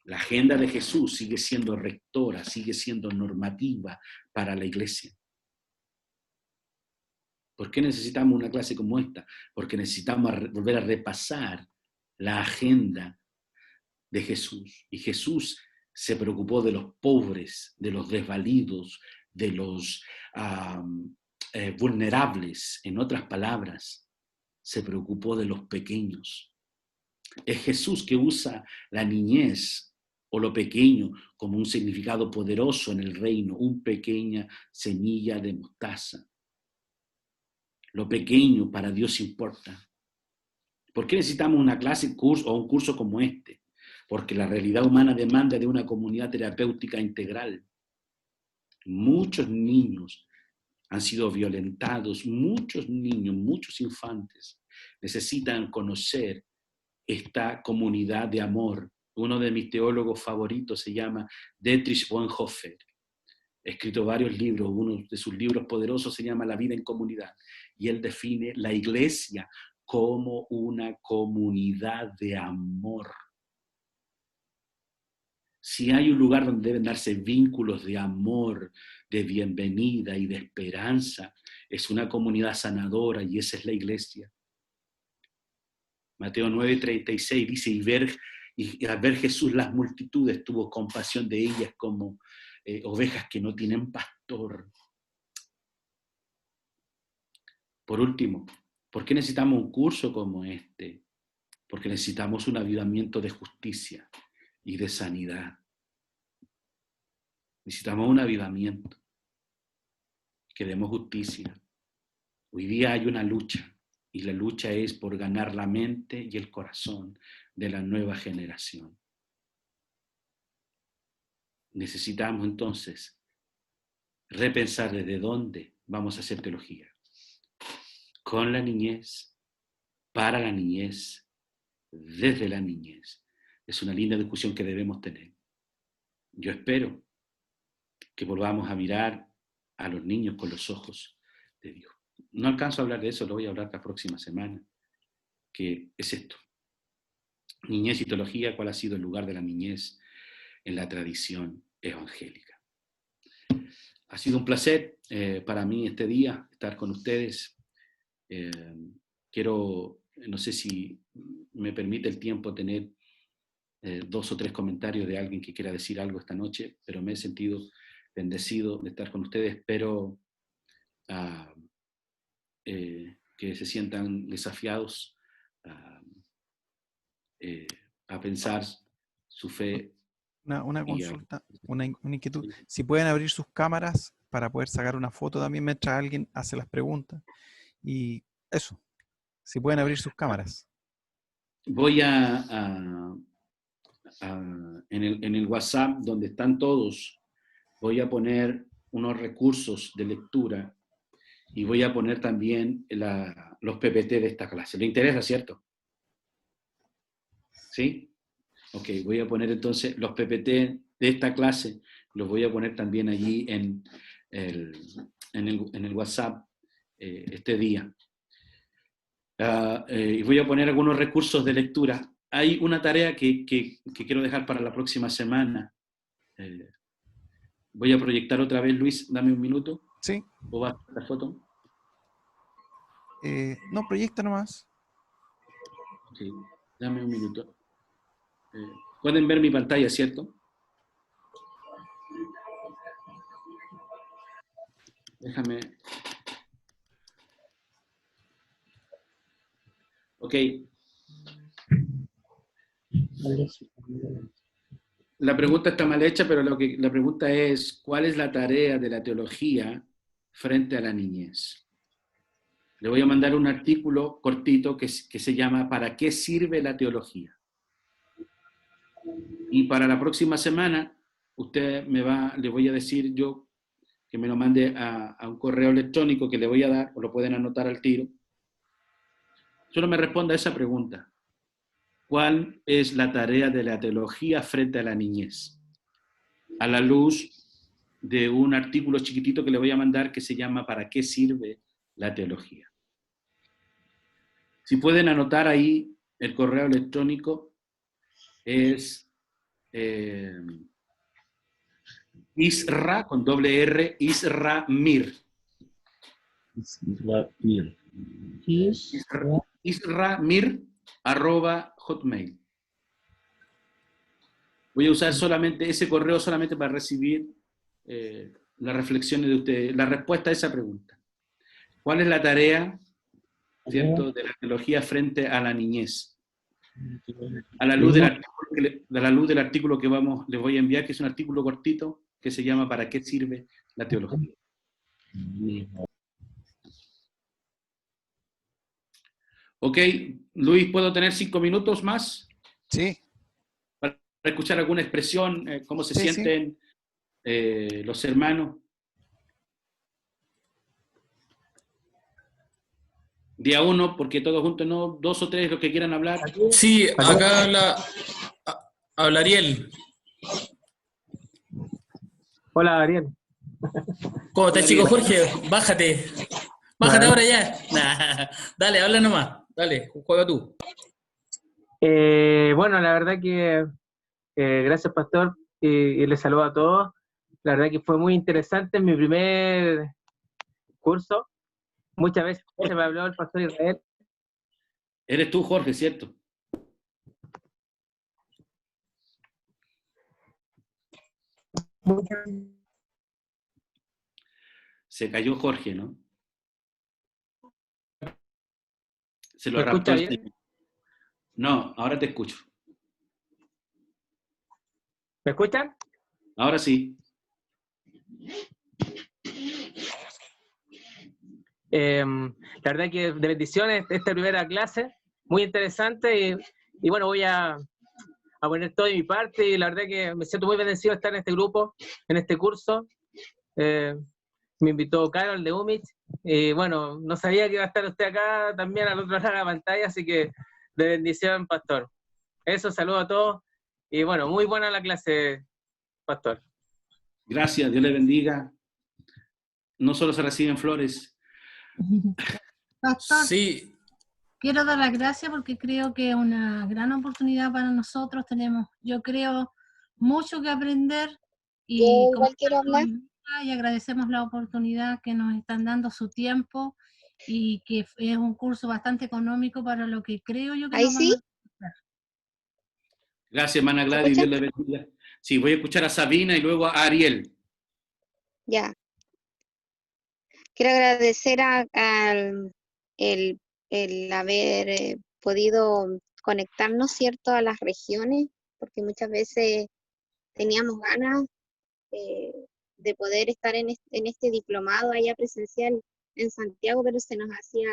La agenda de Jesús sigue siendo rectora, sigue siendo normativa para la iglesia. ¿Por qué necesitamos una clase como esta? Porque necesitamos volver a repasar la agenda de Jesús. Y Jesús se preocupó de los pobres, de los desvalidos, de los vulnerables. En otras palabras, se preocupó de los pequeños. Es Jesús que usa la niñez o lo pequeño como un significado poderoso en el reino, una pequeña semilla de mostaza. Lo pequeño para Dios importa. ¿Por qué necesitamos una clase, curso o un curso como este? Porque la realidad humana demanda de una comunidad terapéutica integral. Muchos niños han sido violentados, muchos niños, muchos infantes necesitan conocer esta comunidad de amor. Uno de mis teólogos favoritos se llama Dietrich Bonhoeffer. Ha escrito varios libros, uno de sus libros poderosos se llama La vida en comunidad, y él define la iglesia como una comunidad de amor. Si hay un lugar donde deben darse vínculos de amor, de bienvenida y de esperanza, es una comunidad sanadora y esa es la iglesia. Mateo 9:36 dice, y al ver Jesús las multitudes tuvo compasión de ellas como ovejas que no tienen pastor. Por último, ¿por qué necesitamos un curso como este? Porque necesitamos un avivamiento de justicia y de sanidad. Necesitamos un avivamiento. Queremos justicia. Hoy día hay una lucha, y la lucha es por ganar la mente y el corazón de la nueva generación. necesitamos entonces repensar desde dónde vamos a hacer teología. Con la niñez, para la niñez, desde la niñez. Es una linda discusión que debemos tener. Yo espero que volvamos a mirar a los niños con los ojos de Dios. No alcanzo a hablar de eso, lo voy a hablar la próxima semana, que es esto. Niñez y teología, ¿cuál ha sido el lugar de la niñez en la tradición evangélica? Ha sido un placer para mí este día estar con ustedes. Quiero, no sé si me permite el tiempo tener 2 o 3 comentarios de alguien que quiera decir algo esta noche, pero me he sentido bendecido de estar con ustedes. Espero que se sientan desafiados a pensar su fe. Una consulta, una inquietud. Si pueden abrir sus cámaras para poder sacar una foto también mientras alguien hace las preguntas. Y eso, si pueden abrir sus cámaras. Voy en el WhatsApp, donde están todos, voy a poner unos recursos de lectura y voy a poner también los PPT de esta clase. ¿Le interesa, cierto? ¿Sí? Ok, voy a poner entonces los PPT de esta clase, los voy a poner también allí en el WhatsApp este día. Y voy a poner algunos recursos de lectura. Hay una tarea que quiero dejar para la próxima semana. Voy a proyectar otra vez, Luis, dame un minuto. Sí. ¿O va a la foto? No, proyecta nomás. Sí, dame un minuto. Pueden ver mi pantalla, ¿cierto? Déjame. Ok. La pregunta está mal hecha, pero la pregunta es, ¿cuál es la tarea de la teología frente a la niñez? Le voy a mandar un artículo cortito que se llama ¿Para qué sirve la teología? Y para la próxima semana, le voy a decir yo que me lo mande a un correo electrónico que le voy a dar, o lo pueden anotar al tiro. Solo me responda a esa pregunta. ¿Cuál es la tarea de la teología frente a la niñez? A la luz de un artículo chiquitito que le voy a mandar que se llama ¿Para qué sirve la teología? Si pueden anotar ahí, el correo electrónico es Isra, con doble R, Isramir. Isramir@hotmail. Voy a usar solamente ese correo solamente para recibir las reflexiones de ustedes, la respuesta a esa pregunta. ¿Cuál es la tarea, cierto, de la teología frente a la niñez? A la luz del artículo que les voy a enviar, que es un artículo cortito, que se llama ¿Para qué sirve la teología? Ok, Luis, ¿puedo tener 5 minutos más? Sí. Para escuchar alguna expresión, cómo se Sí, sienten los hermanos. Día 1, porque todos juntos no, 2 o 3 los que quieran hablar. Sí, acá habla Ariel. Hola, Ariel. ¿Cómo estás, chico Jorge? Bájate. Bájate ahora ya. Nah, dale, habla nomás. Dale, juega tú. Bueno, la verdad que gracias, pastor, y les saludo a todos. La verdad que fue muy interesante en mi primer curso. Muchas veces me habló el pastor Israel. Eres tú, Jorge, ¿cierto? Se cayó Jorge, ¿no? Se lo ¿Me raptó escucha el bien? tipo. No, ahora te escucho. ¿Me escuchan? Ahora sí. La verdad que de bendiciones esta primera clase, muy interesante y bueno, voy a a poner todo de mi parte, y la verdad que me siento muy bendecido de estar en este grupo, en este curso. Me invitó Carol de UMIT, y bueno, no sabía que iba a estar usted acá también al otro lado de la pantalla, así que de bendición, pastor. Eso, saludo a todos, y bueno, muy buena la clase, pastor. Gracias, Dios le bendiga. No solo se reciben flores. Pastor, Sí, quiero dar las gracias porque creo que es una gran oportunidad para nosotros. Yo creo, mucho que aprender y, Igual quiero hablar. y agradecemos la oportunidad que nos están dando su tiempo y que es un curso bastante económico para lo que creo yo que ¿Ahí nos van sí? a hacer. Gracias, hermana ¿Se Gladys, escucha? Dios le bendiga. Sí, voy a escuchar a Sabina y luego a Ariel. Ya. Quiero agradecer al el haber podido conectarnos, ¿cierto?, a las regiones, porque muchas veces teníamos ganas de poder estar en este diplomado allá presencial en Santiago, pero se nos hacía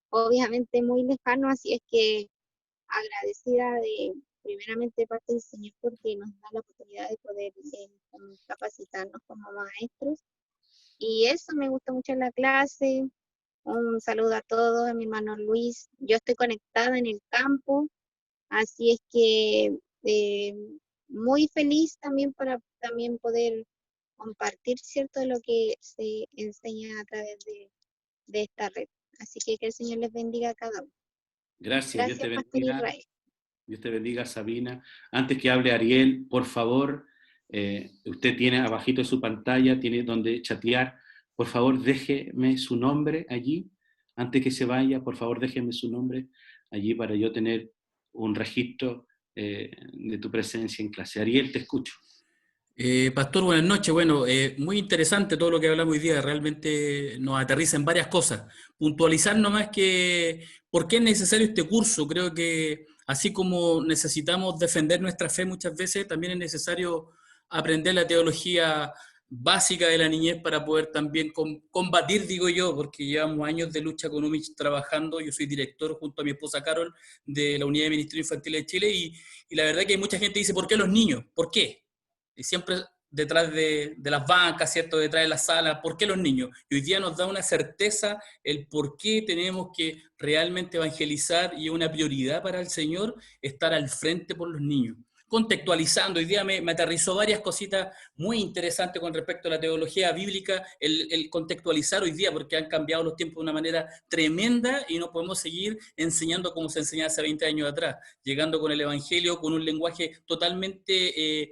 obviamente muy lejano, así es que agradecida primeramente de parte del Señor porque nos da la oportunidad de poder capacitarnos como maestros. Y eso me gustó mucho en la clase. Un saludo a todos, a mi hermano Luis. Yo estoy conectada en el campo, así es que muy feliz también para también poder compartir, ¿cierto?, de lo que se enseña a través de esta red. Así que el Señor les bendiga a cada uno. Gracias, Dios te Gracias, Pastor bendiga. Israel. Dios te bendiga, Sabina. Antes que hable Ariel, por favor, usted tiene abajito de su pantalla, tiene donde chatear. Por favor, déjeme su nombre allí. Antes que se vaya, por favor, déjeme su nombre allí para yo tener un registro de tu presencia en clase. Ariel, te escucho. Pastor, buenas noches. Bueno, muy interesante todo lo que hablamos hoy día. Realmente nos aterriza en varias cosas. Puntualizar nomás que por qué es necesario este curso. Creo que así como necesitamos defender nuestra fe muchas veces, también es necesario aprender la teología básica de la niñez para poder también combatir, digo yo, porque llevamos años de lucha con UMICH trabajando. Yo soy director junto a mi esposa Carol de la Unidad de Ministerio Infantil de Chile y la verdad que mucha gente dice, ¿por qué los niños? ¿Por qué? Y siempre detrás de las bancas, ¿cierto? Detrás de las salas, ¿por qué los niños? Y hoy día nos da una certeza el por qué tenemos que realmente evangelizar y una prioridad para el Señor estar al frente por los niños. Contextualizando, hoy día me aterrizó varias cositas muy interesantes con respecto a la teología bíblica, el contextualizar hoy día, porque han cambiado los tiempos de una manera tremenda y no podemos seguir enseñando como se enseñaba hace 20 años atrás, llegando con el Evangelio, con un lenguaje totalmente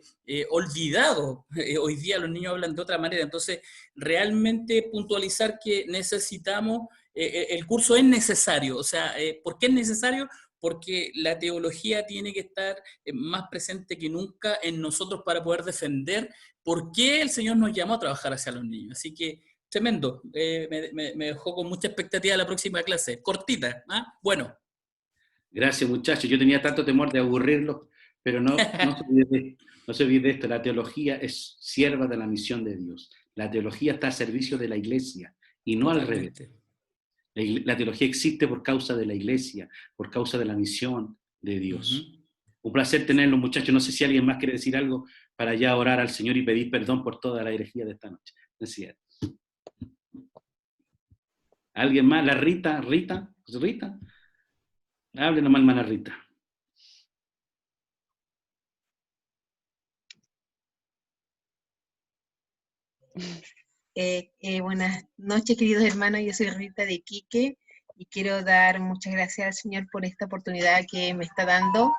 olvidado. Hoy día los niños hablan de otra manera, entonces realmente puntualizar que necesitamos, el curso es necesario, o sea, ¿por qué es necesario? Porque la teología tiene que estar más presente que nunca en nosotros para poder defender por qué el Señor nos llamó a trabajar hacia los niños. Así que, tremendo, me dejó con mucha expectativa la próxima clase, cortita, ¿ah? Bueno. Gracias, muchachos. Yo tenía tanto temor de aburrirlos, pero no se olvide de esto. La teología es sierva de la misión de Dios. La teología está al servicio de la iglesia y no Totalmente. al revés. La teología existe por causa de la iglesia, por causa de la misión de Dios. Un placer tenerlos, muchachos. No sé si alguien más quiere decir algo para ya orar al Señor y pedir perdón por toda la herejía de esta noche. No es cierto. ¿Alguien más? ¿La Rita? ¿Rita? Hable nomás, hermana Rita. Buenas noches, queridos hermanos. Yo soy Rita de Iquique y quiero dar muchas gracias al Señor por esta oportunidad que me está dando.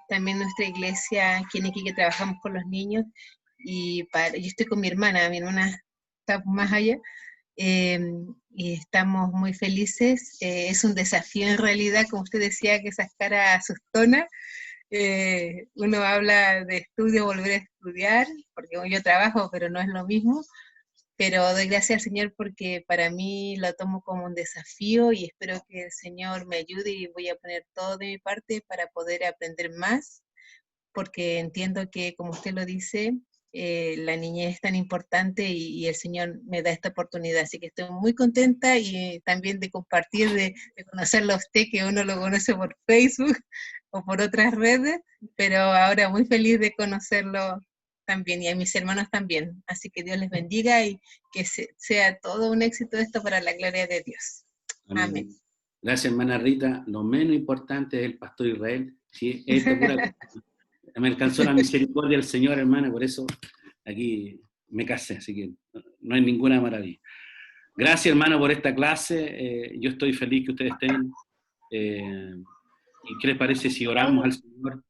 También nuestra iglesia, aquí en Iquique, trabajamos con los niños y yo estoy con mi hermana está más allá. Y estamos muy felices. Es un desafío en realidad, como usted decía, que esas caras asustonas. Uno habla de estudio, volver a estudiar, porque yo trabajo, pero no es lo mismo. Pero doy gracias al Señor porque para mí lo tomo como un desafío y espero que el Señor me ayude y voy a poner todo de mi parte para poder aprender más, porque entiendo que, como usted lo dice, la niñez es tan importante y el Señor me da esta oportunidad, así que estoy muy contenta y también de compartir, de conocerlo a usted, que uno lo conoce por Facebook o por otras redes, pero ahora muy feliz de conocerlo también y a mis hermanos también. Así que Dios les bendiga y que sea todo un éxito esto para la gloria de Dios. Amén. Gracias, hermana Rita. Lo menos importante es el pastor Israel. Sí, esto pura me alcanzó la misericordia del Señor, hermana, por eso aquí me casé, así que no hay ninguna maravilla. Gracias, hermano, por esta clase. Yo estoy feliz que ustedes estén. ¿Y qué les parece si oramos al Señor?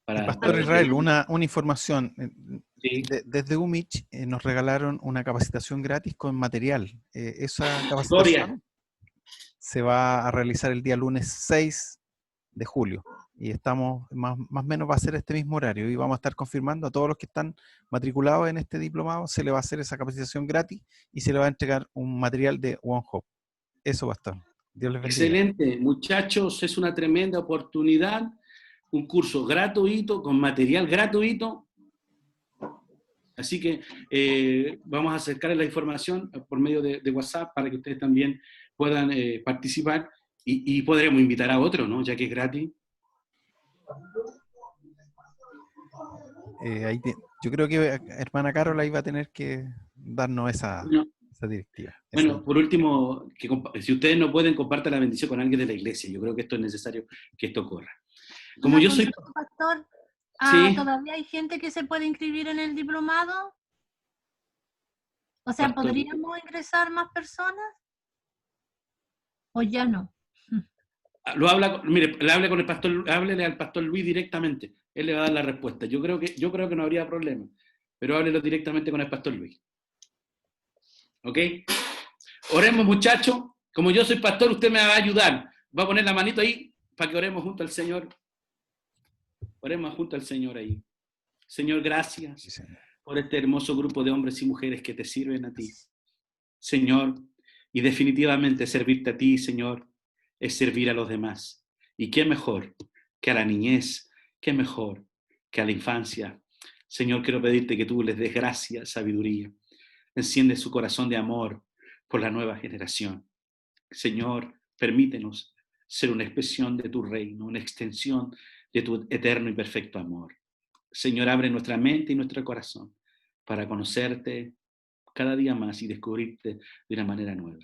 Pastor Israel, una información. Sí. Desde UMICH nos regalaron una capacitación gratis con material. Esa capacitación se va a realizar el día lunes 6 de julio. Y estamos, más o menos va a ser este mismo horario. Y vamos a estar confirmando a todos los que están matriculados en este diplomado, se le va a hacer esa capacitación gratis y se le va a entregar un material de One Hope. Eso va a estar. Dios les bendiga. Excelente, muchachos, es una tremenda oportunidad. Un curso gratuito, con material gratuito. Así que vamos a acercarles la información por medio de WhatsApp para que ustedes también puedan participar y podremos invitar a otros, ¿no? Ya que es gratis. Yo creo que hermana Carola iba a tener que darnos esa directiva. Bueno, por último, si ustedes no pueden, compartan la bendición con alguien de la iglesia. Yo creo que esto es necesario que esto ocurra. Como yo soy... Pastor, ¿Sí? ¿todavía hay gente que se puede inscribir en el diplomado? O sea, Pastor, ¿podríamos ingresar más personas? ¿O ya no? Mire, hable al pastor Luis directamente. Él le va a dar la respuesta. Yo creo que no habría problema. Pero háblelo directamente con el pastor Luis. ¿Ok? Oremos, muchachos. Como yo soy pastor, usted me va a ayudar. Va a poner la manito ahí para que oremos junto al Señor. Oremos junto al Señor ahí. Señor, gracias por este hermoso grupo de hombres y mujeres que te sirven a ti. Señor, y definitivamente servirte a ti, Señor, es servir a los demás. Y qué mejor que a la niñez, qué mejor que a la infancia. Señor, quiero pedirte que tú les des gracia, sabiduría. Enciende su corazón de amor por la nueva generación. Señor, permítenos ser una expresión de tu reino, una extensión de tu eterno y perfecto amor. Señor, abre nuestra mente y nuestro corazón para conocerte cada día más y descubrirte de una manera nueva.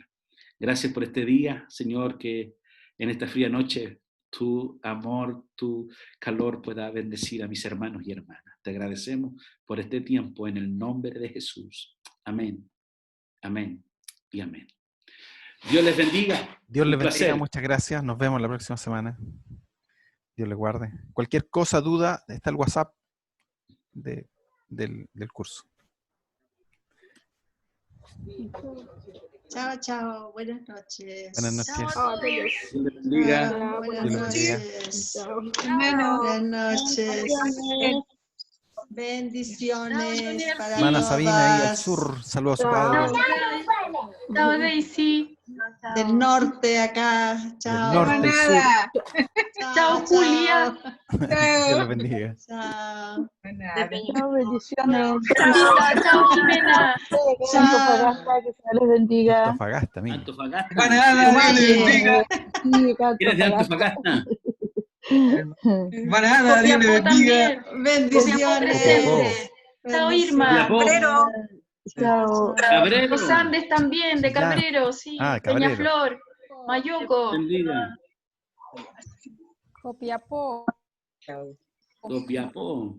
Gracias por este día, Señor, que en esta fría noche tu amor, tu calor pueda bendecir a mis hermanos y hermanas. Te agradecemos por este tiempo en el nombre de Jesús. Amén, amén y amén. Dios les bendiga. Dios les bendiga, placer. muchas gracias. Nos vemos la próxima semana. Dios les guarde. Cualquier cosa, duda, está el WhatsApp del curso. Chao, chao. Buenas noches. Buenas noches. Chao, Dios les bendiga. Buenas Dios les bendiga. noches. Hermano. Buenas noches. Bendiciones para Hermana todas. Sabina ahí al sur. Saludos a su padre. Chao, Daisy. Del norte acá. Chao. Del norte y sur. Chao, Julia. Dios les bendiga. Chao. Chao, bendiciones. Chao, Jimena. Antofagasta, que se les bendiga. Antofagasta, mira. Antofagasta. ¿Quieres de Antofagasta? Banana, Dios le bendiga. Bendiciones. Chao, Irma. Cabrero. Chao. Cabrero. Los Andes también, de Cabrero, sí. Cabrero. Doña Flor, Mayuco. Bendiga. Copiapó. Copiapó.